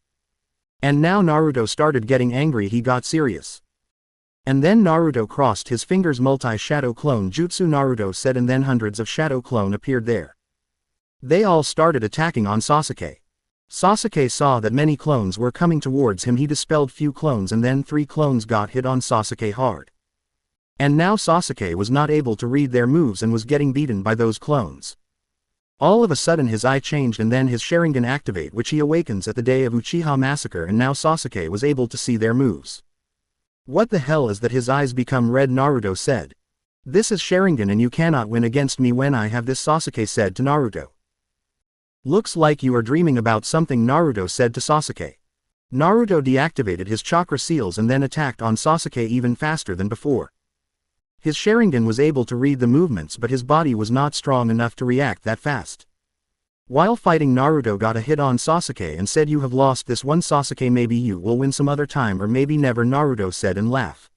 And now Naruto started getting angry, he got serious. And then Naruto crossed his fingers, multi-shadow clone jutsu, Naruto said, and then hundreds of shadow clone appeared there. They all started attacking on Sasuke. Sasuke saw that many clones were coming towards him, he dispelled few clones and then 3 clones got hit on Sasuke hard. And now Sasuke was not able to read their moves and was getting beaten by those clones. All of a sudden his eye changed and then his Sharingan activate, which he awakens at the day of Uchiha massacre, and now Sasuke was able to see their moves. What the hell is that? His eyes become red, Naruto said. This is Sharingan and you cannot win against me when I have this, Sasuke said to Naruto. Looks like you are dreaming about something, Naruto said to Sasuke. Naruto deactivated his chakra seals and then attacked on Sasuke even faster than before. His Sharingan was able to read the movements, but his body was not strong enough to react that fast. While fighting, Naruto got a hit on Sasuke and said, "You have lost this one, Sasuke, maybe you will win some other time or maybe never," Naruto said and laughed.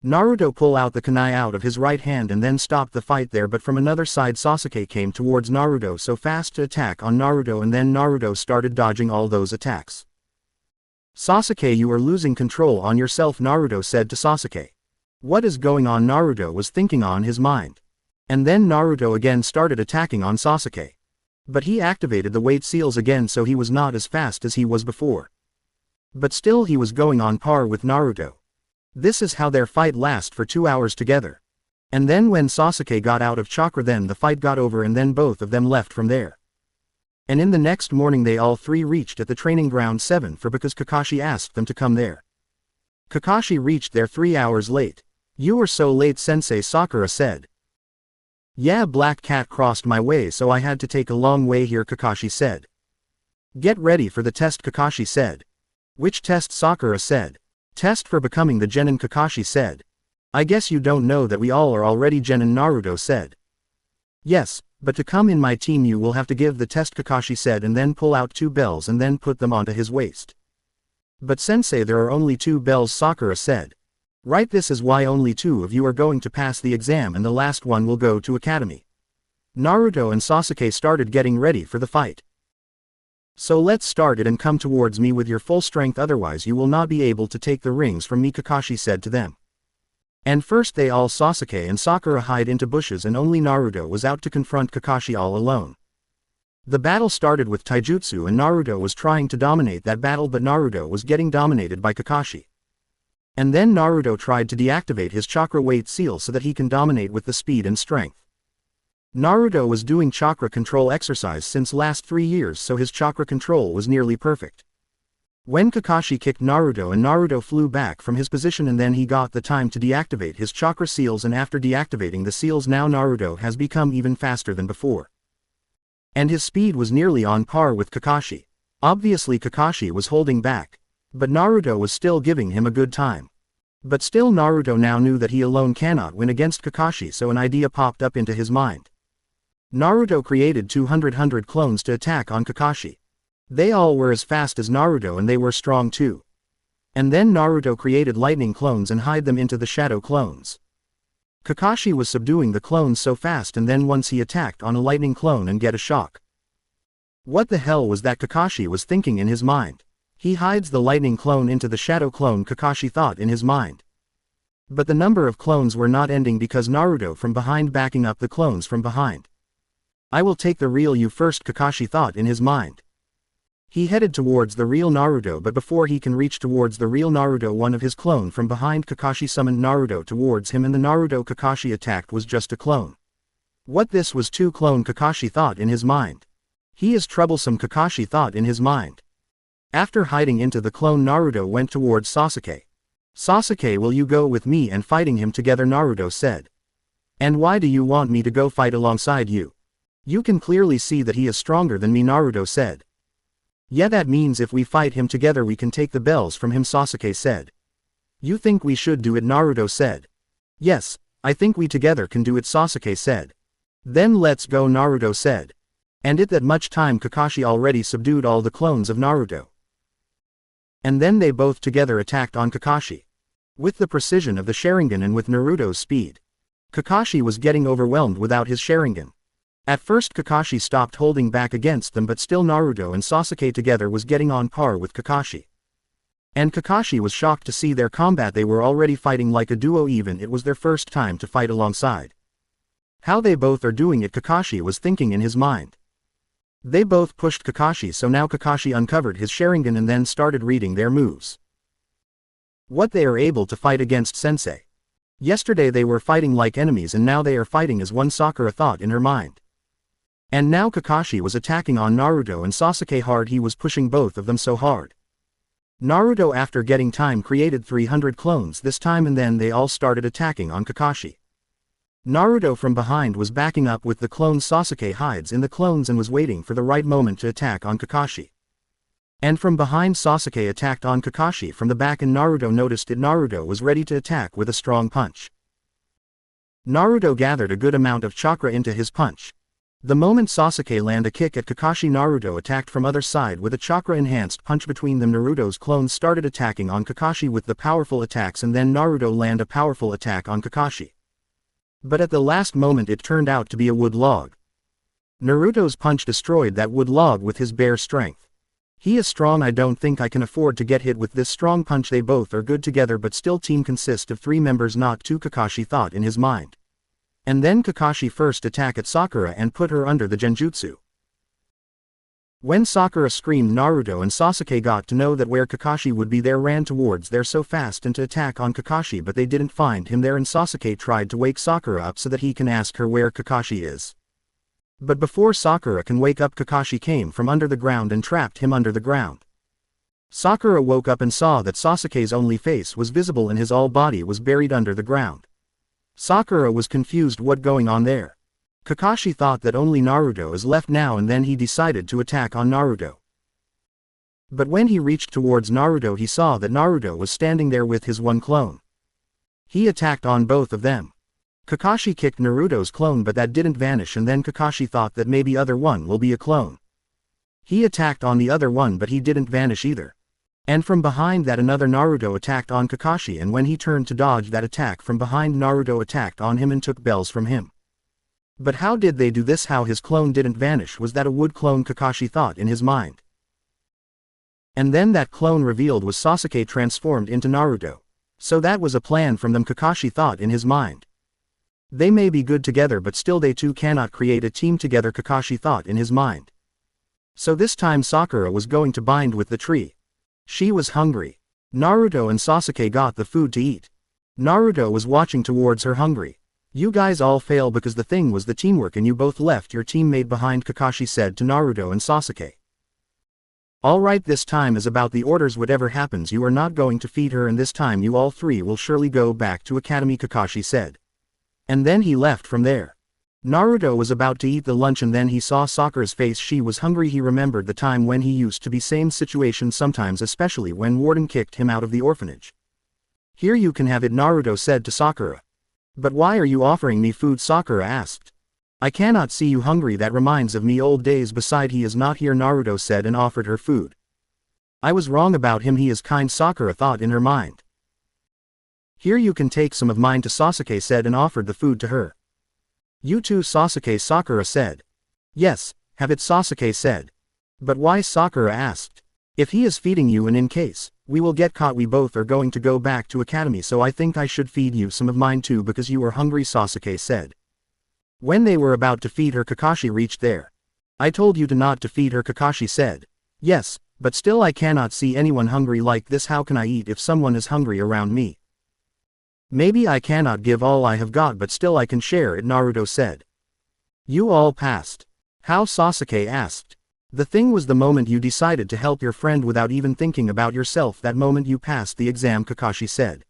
Naruto pulled out the kunai out of his right hand and then stopped the fight there, but from another side Sasuke came towards Naruto so fast to attack on Naruto, and then Naruto started dodging all those attacks. "Sasuke, you are losing control on yourself," Naruto said to Sasuke. What is going on? Naruto was thinking on his mind. And then Naruto again started attacking on Sasuke. But he activated the weight seals again, so he was not as fast as he was before. But still he was going on par with Naruto. This is how their fight lasted for 2 hours together. And then when Sasuke got out of chakra, then the fight got over and then both of them left from there. And in the next morning they all 3 reached at the training ground 7 because Kakashi asked them to come there. Kakashi reached there 3 hours late. "You were so late, Sensei," Sakura said. "Yeah, Black Cat crossed my way so I had to take a long way here," Kakashi said. "Get ready for the test," Kakashi said. "Which test?" Sakura said. "Test for becoming the Genin," Kakashi said. "I guess you don't know that we all are already Genin," Naruto said. "Yes, but to come in my team you will have to give the test," Kakashi said, and then pull out 2 bells and then put them onto his waist. "But Sensei, there are only 2 bells," Sakura said. "Right, this is why only 2 of you are going to pass the exam and the last one will go to academy." Naruto and Sasuke started getting ready for the fight. "So let's start it and come towards me with your full strength, otherwise you will not be able to take the rings from me," Kakashi said to them. And first they all, Sasuke and Sakura, hide into bushes and only Naruto was out to confront Kakashi all alone. The battle started with taijutsu and Naruto was trying to dominate that battle, but Naruto was getting dominated by Kakashi. And then Naruto tried to deactivate his chakra weight seal so that he can dominate with the speed and strength. Naruto was doing chakra control exercise since last 3 years, so his chakra control was nearly perfect. When Kakashi kicked Naruto and Naruto flew back from his position, and then he got the time to deactivate his chakra seals, and after deactivating the seals now Naruto has become even faster than before. And his speed was nearly on par with Kakashi. Obviously Kakashi was holding back. But Naruto was still giving him a good time. But still Naruto now knew that he alone cannot win against Kakashi, so an idea popped up into his mind. Naruto created 200 clones to attack on Kakashi. They all were as fast as Naruto and they were strong too. And then Naruto created lightning clones and hide them into the shadow clones. Kakashi was subduing the clones so fast, and then once he attacked on a lightning clone and get a shock. What the hell was that? Kakashi was thinking in his mind. He hides the lightning clone into the shadow clone, Kakashi thought in his mind. But the number of clones were not ending because Naruto from behind backing up the clones from behind. "I will take the real you first," Kakashi thought in his mind. He headed towards the real Naruto, but before he can reach towards the real Naruto, one of his clone from behind Kakashi summoned Naruto towards him, and the Naruto Kakashi attacked was just a clone. What, this was 2 clone, Kakashi thought in his mind. He is troublesome, Kakashi thought in his mind. After hiding into the clone, Naruto went towards Sasuke. "Sasuke, will you go with me and fighting him together?" Naruto said. And why do you want me to go fight alongside you? You can clearly see that he is stronger than me, Naruto said. Yeah, that means if we fight him together we can take the bells from him, Sasuke said. You think we should do it, Naruto said. Yes, I think we together can do it, Sasuke said. Then let's go, Naruto said. And at that much time Kakashi already subdued all the clones of Naruto. And then they both together attacked on Kakashi. With the precision of the Sharingan and with Naruto's speed. Kakashi was getting overwhelmed without his Sharingan. At first Kakashi stopped holding back against them, but still Naruto and Sasuke together was getting on par with Kakashi. And Kakashi was shocked to see their combat. They were already fighting like a duo, even it was their first time to fight alongside. How they both are doing it, Kakashi was thinking in his mind. They both pushed Kakashi, so now Kakashi uncovered his Sharingan and then started reading their moves. What, they are able to fight against Sensei. Yesterday they were fighting like enemies and now they are fighting as one, Sakura thought in her mind. And now Kakashi was attacking on Naruto and Sasuke hard, he was pushing both of them so hard. Naruto, after getting time, created 300 clones this time and then they all started attacking on Kakashi. Naruto from behind was backing up with the clones. Sasuke hides in the clones and was waiting for the right moment to attack on Kakashi. And from behind Sasuke attacked on Kakashi from the back and Naruto noticed it. Naruto was ready to attack with a strong punch. Naruto gathered a good amount of chakra into his punch. The moment Sasuke landed a kick at Kakashi, Naruto attacked from other side with a chakra-enhanced punch between them. Naruto's clones started attacking on Kakashi with the powerful attacks and then Naruto landed a powerful attack on Kakashi. But at the last moment it turned out to be a wood log. Naruto's punch destroyed that wood log with his bare strength. He is strong, I don't think I can afford to get hit with this strong punch. They both are good together but still team consists of 3 members, not 2, Kakashi thought in his mind. And then Kakashi first attacked at Sakura and put her under the genjutsu. When Sakura screamed, Naruto and Sasuke got to know that where Kakashi would be, they ran towards there so fast and to attack on Kakashi, but they didn't find him there and Sasuke tried to wake Sakura up so that he can ask her where Kakashi is. But before Sakura can wake up, Kakashi came from under the ground and trapped him under the ground. Sakura woke up and saw that Sasuke's only face was visible and his all body was buried under the ground. Sakura was confused what going on there. Kakashi thought that only Naruto is left now and then he decided to attack on Naruto. But when he reached towards Naruto he saw that Naruto was standing there with his one clone. He attacked on both of them. Kakashi kicked Naruto's clone but that didn't vanish and then Kakashi thought that maybe other one will be a clone. He attacked on the other one but he didn't vanish either. And from behind that another Naruto attacked on Kakashi and when he turned to dodge that attack from behind, Naruto attacked on him and took bells from him. But how did they do this? How his clone didn't vanish? Was that a wood clone? Kakashi thought in his mind. And then that clone revealed was Sasuke transformed into Naruto. So that was a plan from them, Kakashi thought in his mind. They may be good together but still they two cannot create a team together, Kakashi thought in his mind. So this time Sakura was going to bind with the tree. She was hungry. Naruto and Sasuke got the food to eat. Naruto was watching towards her hungry. You guys all fail because the thing was the teamwork and you both left your teammate behind, Kakashi said to Naruto and Sasuke. Alright, this time is about the orders. Whatever happens you are not going to feed her and this time you all 3 will surely go back to academy, Kakashi said. And then he left from there. Naruto was about to eat the lunch and then he saw Sakura's face. She was hungry. He remembered the time when he used to be same situation sometimes, especially when Warden kicked him out of the orphanage. Here you can have it, Naruto said to Sakura. But why are you offering me food? Sakura asked. I cannot see you hungry, that reminds of me old days. Beside he is not here, Naruto said and offered her food. I was wrong about him, he is kind, Sakura thought in her mind. Here you can take some of mine to Sasuke said and offered the food to her. You too, Sasuke, Sakura said. Yes, have it, Sasuke said. But why? Sakura asked. If he is feeding you and in case we will get caught, we both are going to go back to academy, so I think I should feed you some of mine too because you are hungry, Sasuke said. When they were about to feed her, Kakashi reached there. I told you to not to feed her, Kakashi said. Yes, but still I cannot see anyone hungry like this. How can I eat if someone is hungry around me? Maybe I cannot give all I have got but still I can share it, Naruto said. You all passed. How? Sasuke asked. The thing was the moment you decided to help your friend without even thinking about yourself, that moment you passed the exam, Kakashi said.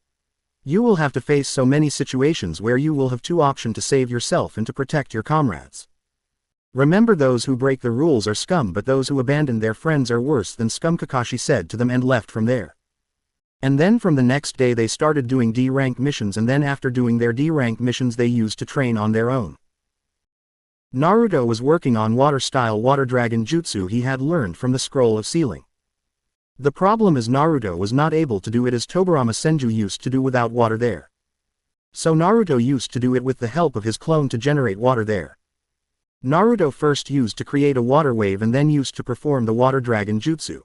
You will have to face so many situations where you will have two options to save yourself and to protect your comrades. Remember, those who break the rules are scum, but those who abandon their friends are worse than scum, Kakashi said to them and left from there. And then from the next day they started doing D-rank missions, and then after doing their D-rank missions they used to train on their own. Naruto was working on water-style water dragon jutsu he had learned from the scroll of sealing. The problem is Naruto was not able to do it as Tobirama Senju used to do without water there. So Naruto used to do it with the help of his clone to generate water there. Naruto first used to create a water wave and then used to perform the water dragon jutsu.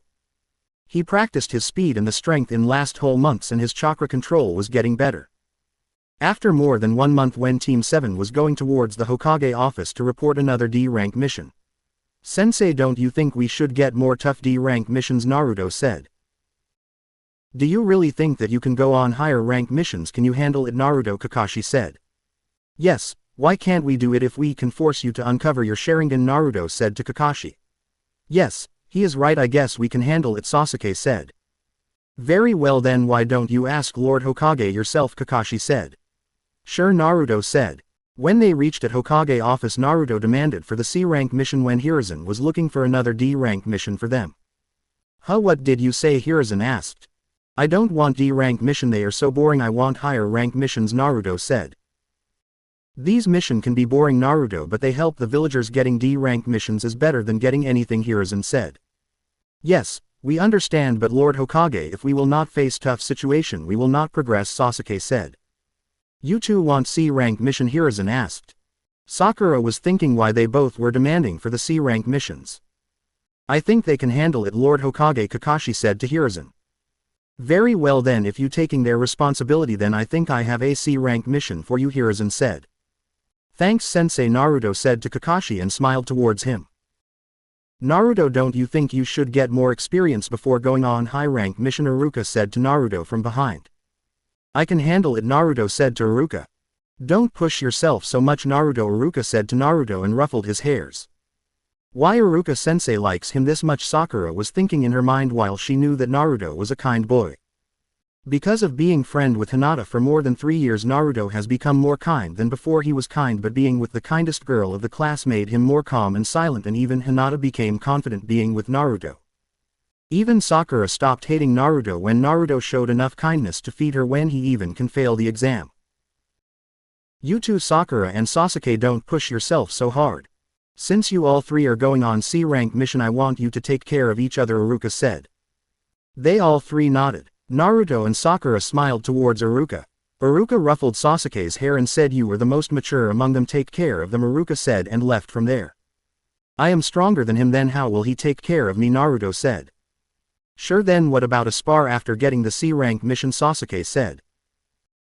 He practiced his speed and the strength in last whole months, and his chakra control was getting better. After more than 1 month, when Team 7 was going towards the Hokage office to report another D-rank mission. "Sensei, don't you think we should get more tough D-rank missions?" Naruto said. "Do you really think that you can go on higher rank missions? Can you handle it, Naruto?" Kakashi said. "Yes, why can't we do it if we can force you to uncover your Sharingan?" Naruto said to Kakashi. "Yes, he is right, I guess we can handle it," Sasuke said. "Very well then, why don't you ask Lord Hokage yourself?" Kakashi said. "Sure," Naruto said. When they reached at Hokage office, Naruto demanded for the C-rank mission when Hiruzen was looking for another D-rank mission for them. "Huh, what did you say?" Hiruzen asked. "I don't want D-rank mission, they are so boring, I want higher rank missions," Naruto said. "These missions can be boring, Naruto, but they help the villagers. Getting D-rank missions is better than getting anything," Hiruzen said. "Yes, we understand, but Lord Hokage, if we will not face tough situation we will not progress," Sasuke said. "You two want C-rank mission?" Hiruzen asked. Sakura was thinking why they both were demanding for the C-rank missions. "I think they can handle it, Lord Hokage," Kakashi said to Hiruzen. "Very well then, if you taking their responsibility, then I think I have a C-rank mission for you," Hiruzen said. "Thanks, Sensei," Naruto said to Kakashi and smiled towards him. "Naruto, don't you think you should get more experience before going on high-rank mission?" Iruka said to Naruto from behind. "I can handle it," Naruto said to Iruka. "Don't push yourself so much, Naruto," Iruka said to Naruto and ruffled his hairs. Why Iruka-sensei likes him this much? Sakura was thinking in her mind while she knew that Naruto was a kind boy. Because of being friend with Hinata for more than 3 years, Naruto has become more kind than before. He was kind, but being with the kindest girl of the class made him more calm and silent, and even Hinata became confident being with Naruto. Even Sakura stopped hating Naruto when Naruto showed enough kindness to feed her when he even can fail the exam. "You two, Sakura and Sasuke, don't push yourself so hard. Since you all three are going on C-rank mission, I want you to take care of each other," Iruka said. They all three nodded. Naruto and Sakura smiled towards Iruka. Iruka ruffled Sasuke's hair and said, "You are the most mature among them, take care of them," Iruka said, and left from there. "I am stronger than him, then how will he take care of me?" Naruto said. "Sure, then what about a spar after getting the C-rank mission?" Sasuke said.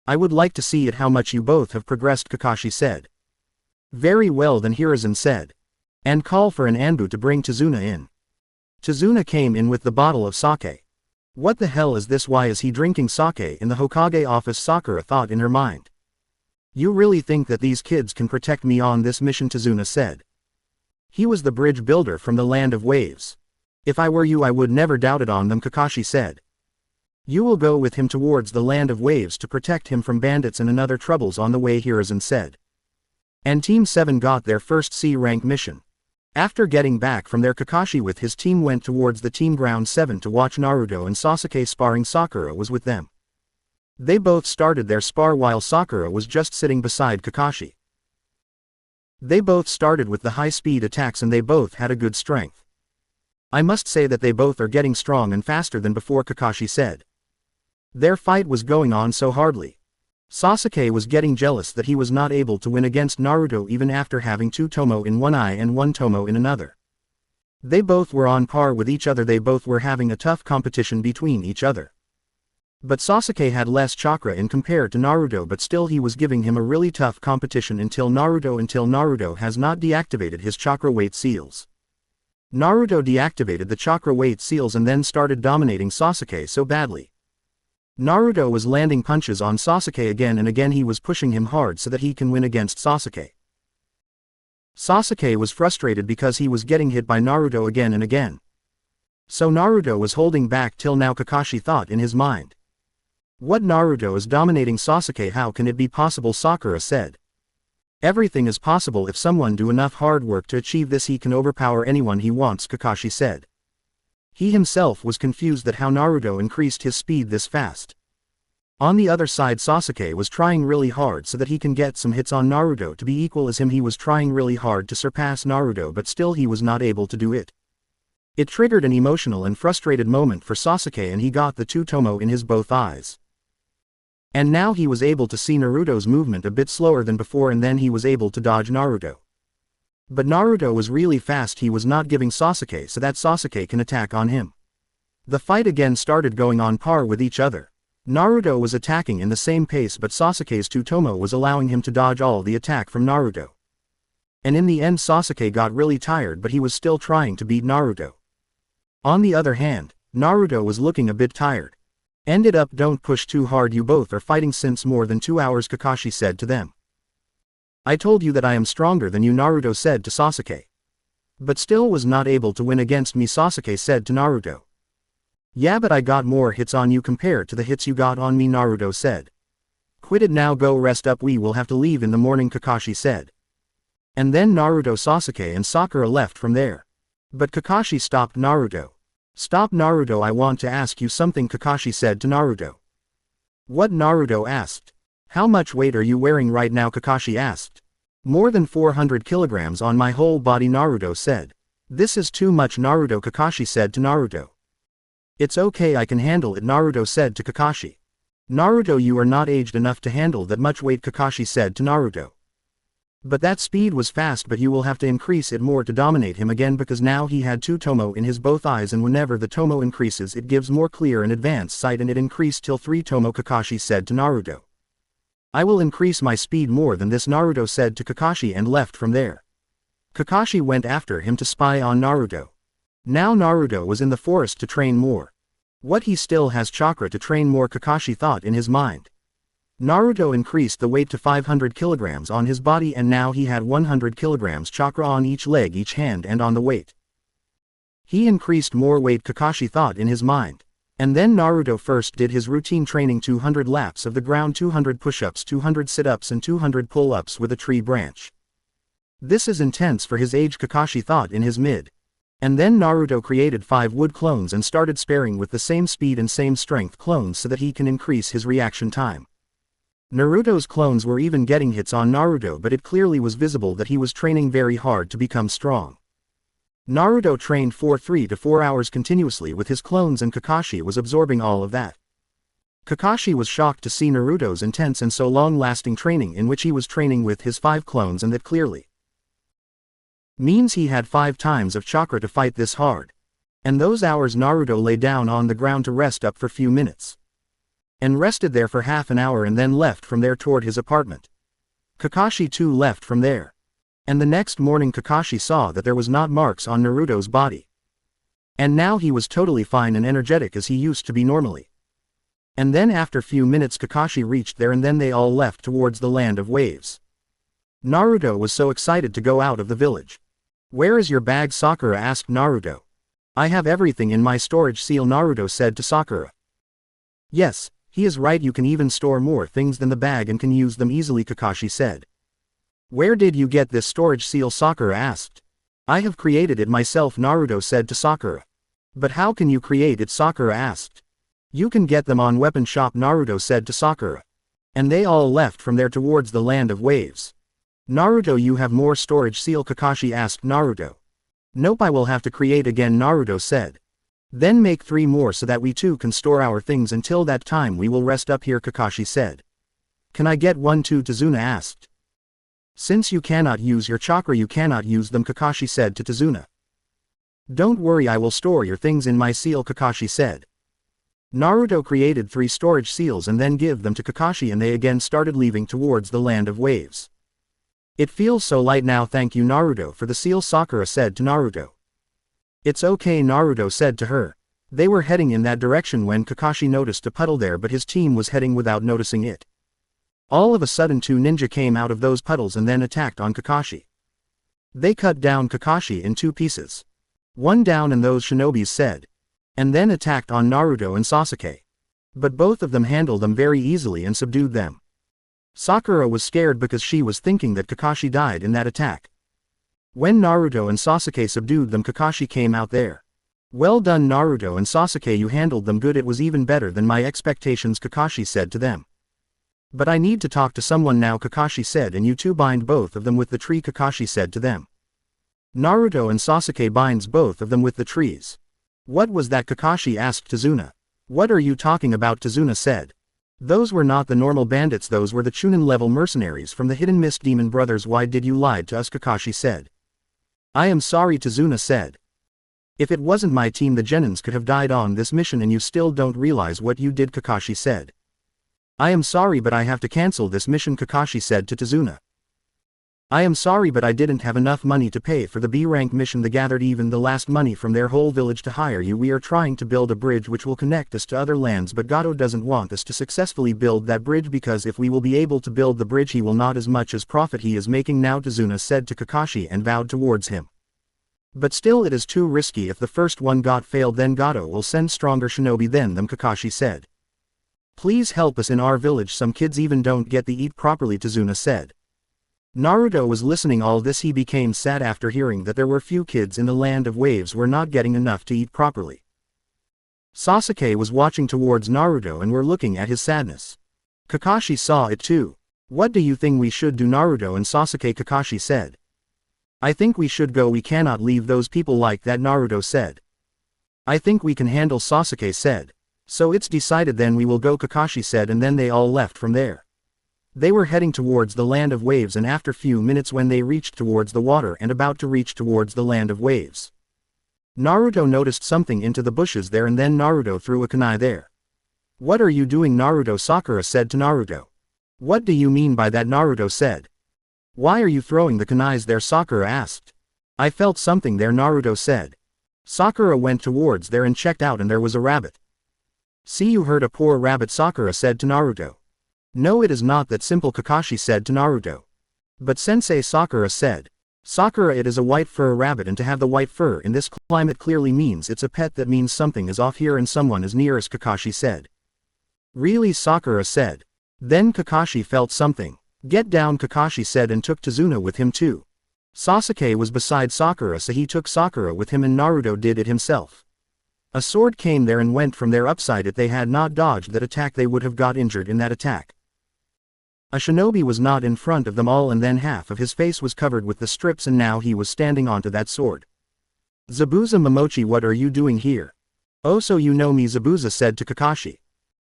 "I would like to see it, how much you both have progressed," Kakashi said. "Very well then," Hiruzen said. "And call for an Anbu to bring Tazuna in." Tazuna came in with the bottle of sake. "What the hell is this? Why is he drinking sake in the Hokage office?" Sakura thought in her mind. "You really think that these kids can protect me on this mission?" Tazuna said. "He was the bridge builder from the land of waves. If I were you, I would never doubt it on them," Kakashi said. "You will go with him towards the land of waves to protect him from bandits and another troubles on the way," Hiruzen said. And Team 7 got their first C-rank mission. After getting back from there, Kakashi with his team went towards the Team Ground 7 to watch Naruto and Sasuke sparring. Sakura was with them. They both started their spar while Sakura was just sitting beside Kakashi. They both started with the high-speed attacks and they both had a good strength. "I must say that they both are getting strong and faster than before," Kakashi said. Their fight was going on so hardly. Sasuke was getting jealous that he was not able to win against Naruto even after having 2 Tomo in one eye and 1 Tomo in another. They both were on par with each other, they both were having a tough competition between each other. But Sasuke had less chakra in compared to Naruto, but still he was giving him a really tough competition until Naruto has not deactivated his chakra weight seals. Naruto deactivated the chakra weight seals and then started dominating Sasuke so badly. Naruto was landing punches on Sasuke again and again. He was pushing him hard so that he can win against Sasuke. Sasuke was frustrated because he was getting hit by Naruto again and again. So Naruto was holding back till now, Kakashi thought in his mind. What, Naruto is dominating Sasuke? How can it be possible? Sakura said. Everything is possible if someone do enough hard work to achieve this. He can overpower anyone he wants, Kakashi said. He himself was confused at how Naruto increased his speed this fast. On the other side, Sasuke was trying really hard so that he can get some hits on Naruto to be equal as him. He was trying really hard to surpass Naruto, but still he was not able to do it. It triggered an emotional and frustrated moment for Sasuke, and he got the two tomo in his both eyes. And now he was able to see Naruto's movement a bit slower than before, and then he was able to dodge Naruto. But Naruto was really fast. He was not giving Sasuke so that Sasuke can attack on him. The fight again started going on par with each other. Naruto was attacking in the same pace, but Sasuke's two tomo was allowing him to dodge all the attack from Naruto. And in the end Sasuke got really tired, but he was still trying to beat Naruto. On the other hand, Naruto was looking a bit tired. Ended up, don't push too hard, you both are fighting since more than 2 hours, Kakashi said to them. I told you that I am stronger than you, Naruto said to Sasuke. But still was not able to win against me, Sasuke said to Naruto. Yeah, but I got more hits on you compared to the hits you got on me, Naruto said. Quit it now, go rest up, we will have to leave in the morning, Kakashi said. And then Naruto, Sasuke and Sakura left from there. But Kakashi stopped Naruto. Stop, Naruto, I want to ask you something, Kakashi said to Naruto. What, Naruto asked. How much weight are you wearing right now, Kakashi asked. More than 400 kilograms on my whole body, Naruto said. This is too much, Naruto, Kakashi said to Naruto. It's okay, I can handle it, Naruto said to Kakashi. Naruto, you are not aged enough to handle that much weight, Kakashi said to Naruto. But that speed was fast, but you will have to increase it more to dominate him again, because now he had two tomo in his both eyes, and whenever the tomo increases it gives more clear and advanced sight, and it increased till 3 tomo, Kakashi said to Naruto. I will increase my speed more than this, Naruto said to Kakashi and left from there. Kakashi went after him to spy on Naruto. Now Naruto was in the forest to train more. What, he still has chakra to train more, Kakashi thought in his mind. Naruto increased the weight to 500 kilograms on his body, and now he had 100 kilograms chakra on each leg, each hand, and on the weight. He increased more weight, Kakashi thought in his mind. And then Naruto first did his routine training: 200 laps of the ground, 200 push-ups, 200 sit-ups and 200 pull-ups with a tree branch. This is intense for his age, Kakashi thought in his mid. And then Naruto created 5 wood clones and started sparing with the same speed and same strength clones so that he can increase his reaction time. Naruto's clones were even getting hits on Naruto, but it clearly was visible that he was training very hard to become strong. Naruto trained for 3 to 4 hours continuously with his clones, and Kakashi was absorbing all of that. Kakashi was shocked to see Naruto's intense and so long-lasting training, in which he was training with his 5 clones, and that clearly means he had 5 times of chakra to fight this hard. And those hours Naruto lay down on the ground to rest up for few minutes. And rested there for half an hour and then left from there toward his apartment. Kakashi too left from there. And the next morning Kakashi saw that there was not marks on Naruto's body. And now he was totally fine and energetic as he used to be normally. And then after few minutes Kakashi reached there, and then they all left towards the land of waves. Naruto was so excited to go out of the village. Where is your bag, Sakura asked Naruto. I have everything in my storage seal, Naruto said to Sakura. Yes, he is right, you can even store more things than the bag and can use them easily, Kakashi said. Where did you get this storage seal, Sakura asked. I have created it myself, Naruto said to Sakura. But how can you create it, Sakura asked. You can get them on Weapon Shop, Naruto said to Sakura. And they all left from there towards the land of waves. Naruto, you have more storage seal, Kakashi asked Naruto. Nope, I will have to create again, Naruto said. Then make 3 more so that we too can store our things. Until that time we will rest up here, Kakashi said. Can I get 1 too, Tazuna asked. Since you cannot use your chakra, you cannot use them, Kakashi said to Tazuna. Don't worry, I will store your things in my seal, Kakashi said. Naruto created 3 storage seals and then give them to Kakashi, and they again started leaving towards the land of waves. It feels so light now, thank you, Naruto, for the seal, Sakura said to Naruto. It's okay, Naruto said to her. They were heading in that direction when Kakashi noticed a puddle there, but his team was heading without noticing it. All of a sudden 2 ninja came out of those puddles and then attacked on Kakashi. They cut down Kakashi in 2 pieces. 1 down, and those shinobis said. And then attacked on Naruto and Sasuke. But both of them handled them very easily and subdued them. Sakura was scared because she was thinking that Kakashi died in that attack. When Naruto and Sasuke subdued them, Kakashi came out there. "Well done Naruto and Sasuke, you handled them good, it was even better than my expectations," Kakashi said to them. "But I need to talk to someone now," Kakashi said, "and you two bind both of them with the tree," Kakashi said to them. Naruto and Sasuke binds both of them with the trees. "What was that?" Kakashi asked Tazuna. "What are you talking about?" Tazuna said. "Those were not the normal bandits, those were the Chunin-level mercenaries from the Hidden Mist Demon Brothers. Why did you lie to us?" Kakashi said. "I am sorry," Tazuna said. "If it wasn't my team, the Genins could have died on this mission and you still don't realize what you did," Kakashi said. "I am sorry, but I have to cancel this mission," Kakashi said to Tazuna. "I am sorry, but I didn't have enough money to pay for the B-rank mission. They gathered even the last money from their whole village to hire you. We are trying to build a bridge which will connect us to other lands, but Gato doesn't want us to successfully build that bridge because if we will be able to build the bridge, he will not as much as profit he is making now," Tazuna said to Kakashi and bowed towards him. "But still it is too risky. If the first one got failed, then Gato will send stronger shinobi than them," Kakashi said. "Please help us in our village. Some kids even don't get to eat properly," Tazuna said. Naruto was listening all this. He became sad after hearing that there were few kids in the land of waves were not getting enough to eat properly. Sasuke was watching towards Naruto and were looking at his sadness. Kakashi saw it too. "What do you think we should do, Naruto and Sasuke?" Kakashi said. "I think we should go. We cannot leave those people like that," Naruto said. "I think we can handle," Sasuke said. "So it's decided, then we will go," Kakashi said, and then they all left from there. They were heading towards the land of waves, and after few minutes when they reached towards the water and about to reach towards the land of waves, Naruto noticed something into the bushes there, and then Naruto threw a kunai there. "What are you doing, Naruto?" Sakura said to Naruto. "What do you mean by that?" Naruto said. "Why are you throwing the kunais there?" Sakura asked. "I felt something there," Naruto said. Sakura went towards there and checked out, and there was a rabbit. "See, you heard a poor rabbit," Sakura said to Naruto. "No, it is not that simple," Kakashi said to Naruto. "But Sensei," Sakura said. "Sakura, it is a white fur rabbit, and to have the white fur in this climate clearly means it's a pet. That means something is off here and someone is near us," Kakashi said. "Really?" Sakura said. Then Kakashi felt something. "Get down," Kakashi said, and took Tazuna with him too. Sasuke was beside Sakura, so he took Sakura with him, and Naruto did it himself. A sword came there and went from there upside. If they had not dodged that attack, they would have got injured in that attack. A shinobi was not in front of them all, and then half of his face was covered with the strips, and now he was standing onto that sword. "Zabuza Momochi, what are you doing here?" "Oh, so you know me," Zabuza said to Kakashi.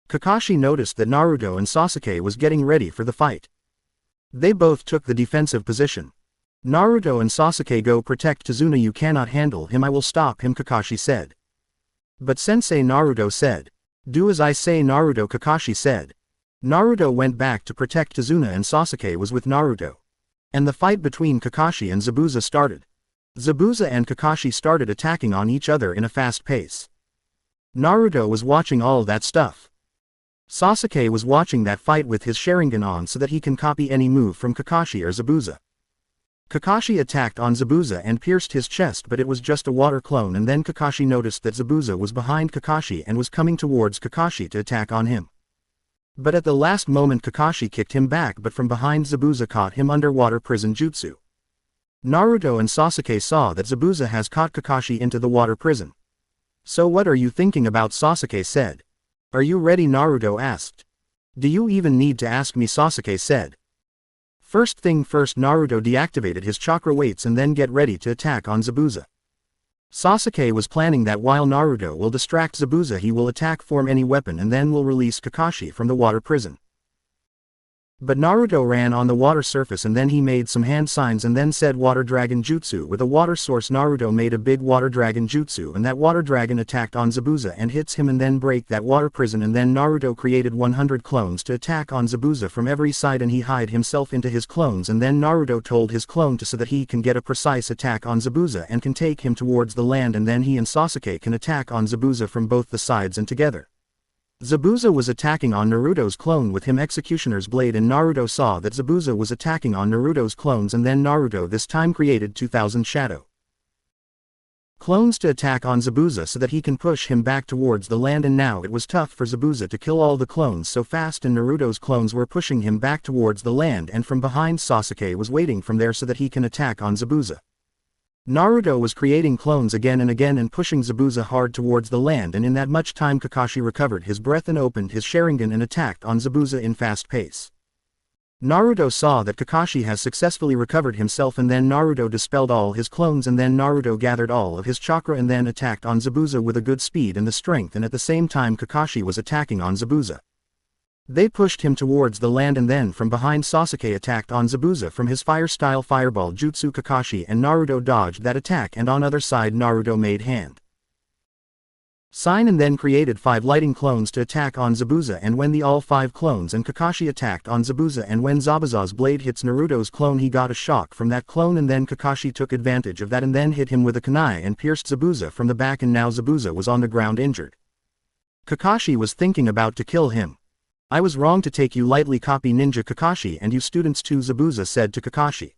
Kakashi noticed that Naruto and Sasuke was getting ready for the fight. They both took the defensive position. "Naruto and Sasuke, go protect Tazuna. You cannot handle him. I will stop him," Kakashi said. "But Sensei," Naruto said. "Do as I say, Naruto," Kakashi said. Naruto went back to protect Tazuna, and Sasuke was with Naruto. And the fight between Kakashi and Zabuza started. Zabuza and Kakashi started attacking on each other in a fast pace. Naruto was watching all that stuff. Sasuke was watching that fight with his Sharingan on so that he can copy any move from Kakashi or Zabuza. Kakashi attacked on Zabuza and pierced his chest, but it was just a water clone, and then Kakashi noticed that Zabuza was behind Kakashi and was coming towards Kakashi to attack on him. But at the last moment Kakashi kicked him back, but from behind Zabuza caught him underwater prison jutsu. Naruto and Sasuke saw that Zabuza has caught Kakashi into the water prison. "So what are you thinking about?" Sasuke said. "Are you ready?" Naruto asked. "Do you even need to ask me?" Sasuke said. First thing first, Naruto deactivated his chakra weights and then get ready to attack on Zabuza. Sasuke was planning that while Naruto will distract Zabuza, he will attack, form any weapon, and then will release Kakashi from the water prison. But Naruto ran on the water surface, and then he made some hand signs and then said water dragon jutsu. With a water source, Naruto made a big water dragon jutsu, and that water dragon attacked on Zabuza and hits him and then break that water prison, and then Naruto created 100 clones to attack on Zabuza from every side, and he hid himself into his clones, and then Naruto told his clone to so that he can get a precise attack on Zabuza and can take him towards the land, and then he and Sasuke can attack on Zabuza from both the sides and together. Zabuza was attacking on Naruto's clone with him Executioner's Blade, and Naruto saw that Zabuza was attacking on Naruto's clones, and then Naruto this time created 2000 shadow clones to attack on Zabuza so that he can push him back towards the land, and now it was tough for Zabuza to kill all the clones so fast, and Naruto's clones were pushing him back towards the land, and from behind Sasuke was waiting from there so that he can attack on Zabuza. Naruto was creating clones again and again and pushing Zabuza hard towards the land, and in that much time Kakashi recovered his breath and opened his Sharingan and attacked on Zabuza in fast pace. Naruto saw that Kakashi has successfully recovered himself, and then Naruto dispelled all his clones, and then Naruto gathered all of his chakra and then attacked on Zabuza with a good speed and the strength, and at the same time Kakashi was attacking on Zabuza. They pushed him towards the land, and then from behind Sasuke attacked on Zabuza from his fire-style fireball jutsu. Kakashi and Naruto dodged that attack, and on other side Naruto made hand sign and then created 5 lighting clones to attack on Zabuza, and when the all 5 clones and Kakashi attacked on Zabuza, and when Zabuza's blade hits Naruto's clone he got a shock from that clone, and then Kakashi took advantage of that and then hit him with a kunai and pierced Zabuza from the back, and now Zabuza was on the ground injured. Kakashi was thinking about to kill him. "I was wrong to take you lightly, copy ninja Kakashi, and you students too," Zabuza said to Kakashi.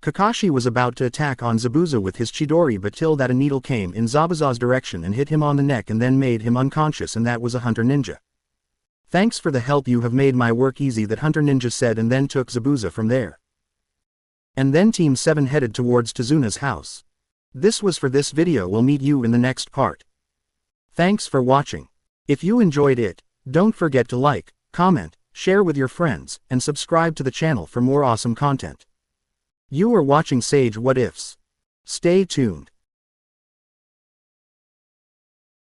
Kakashi was about to attack on Zabuza with his Chidori, but till that a needle came in Zabuza's direction and hit him on the neck and then made him unconscious, and that was a Hunter Ninja. "Thanks for the help, you have made my work easy," that Hunter Ninja said, and then took Zabuza from there. And then Team 7 headed towards Tazuna's house. This was for this video. We'll meet you in the next part. Thanks for watching. If you enjoyed it, don't forget to like, comment, share with your friends, and subscribe to the channel for more awesome content. You are watching Sage What Ifs. Stay tuned.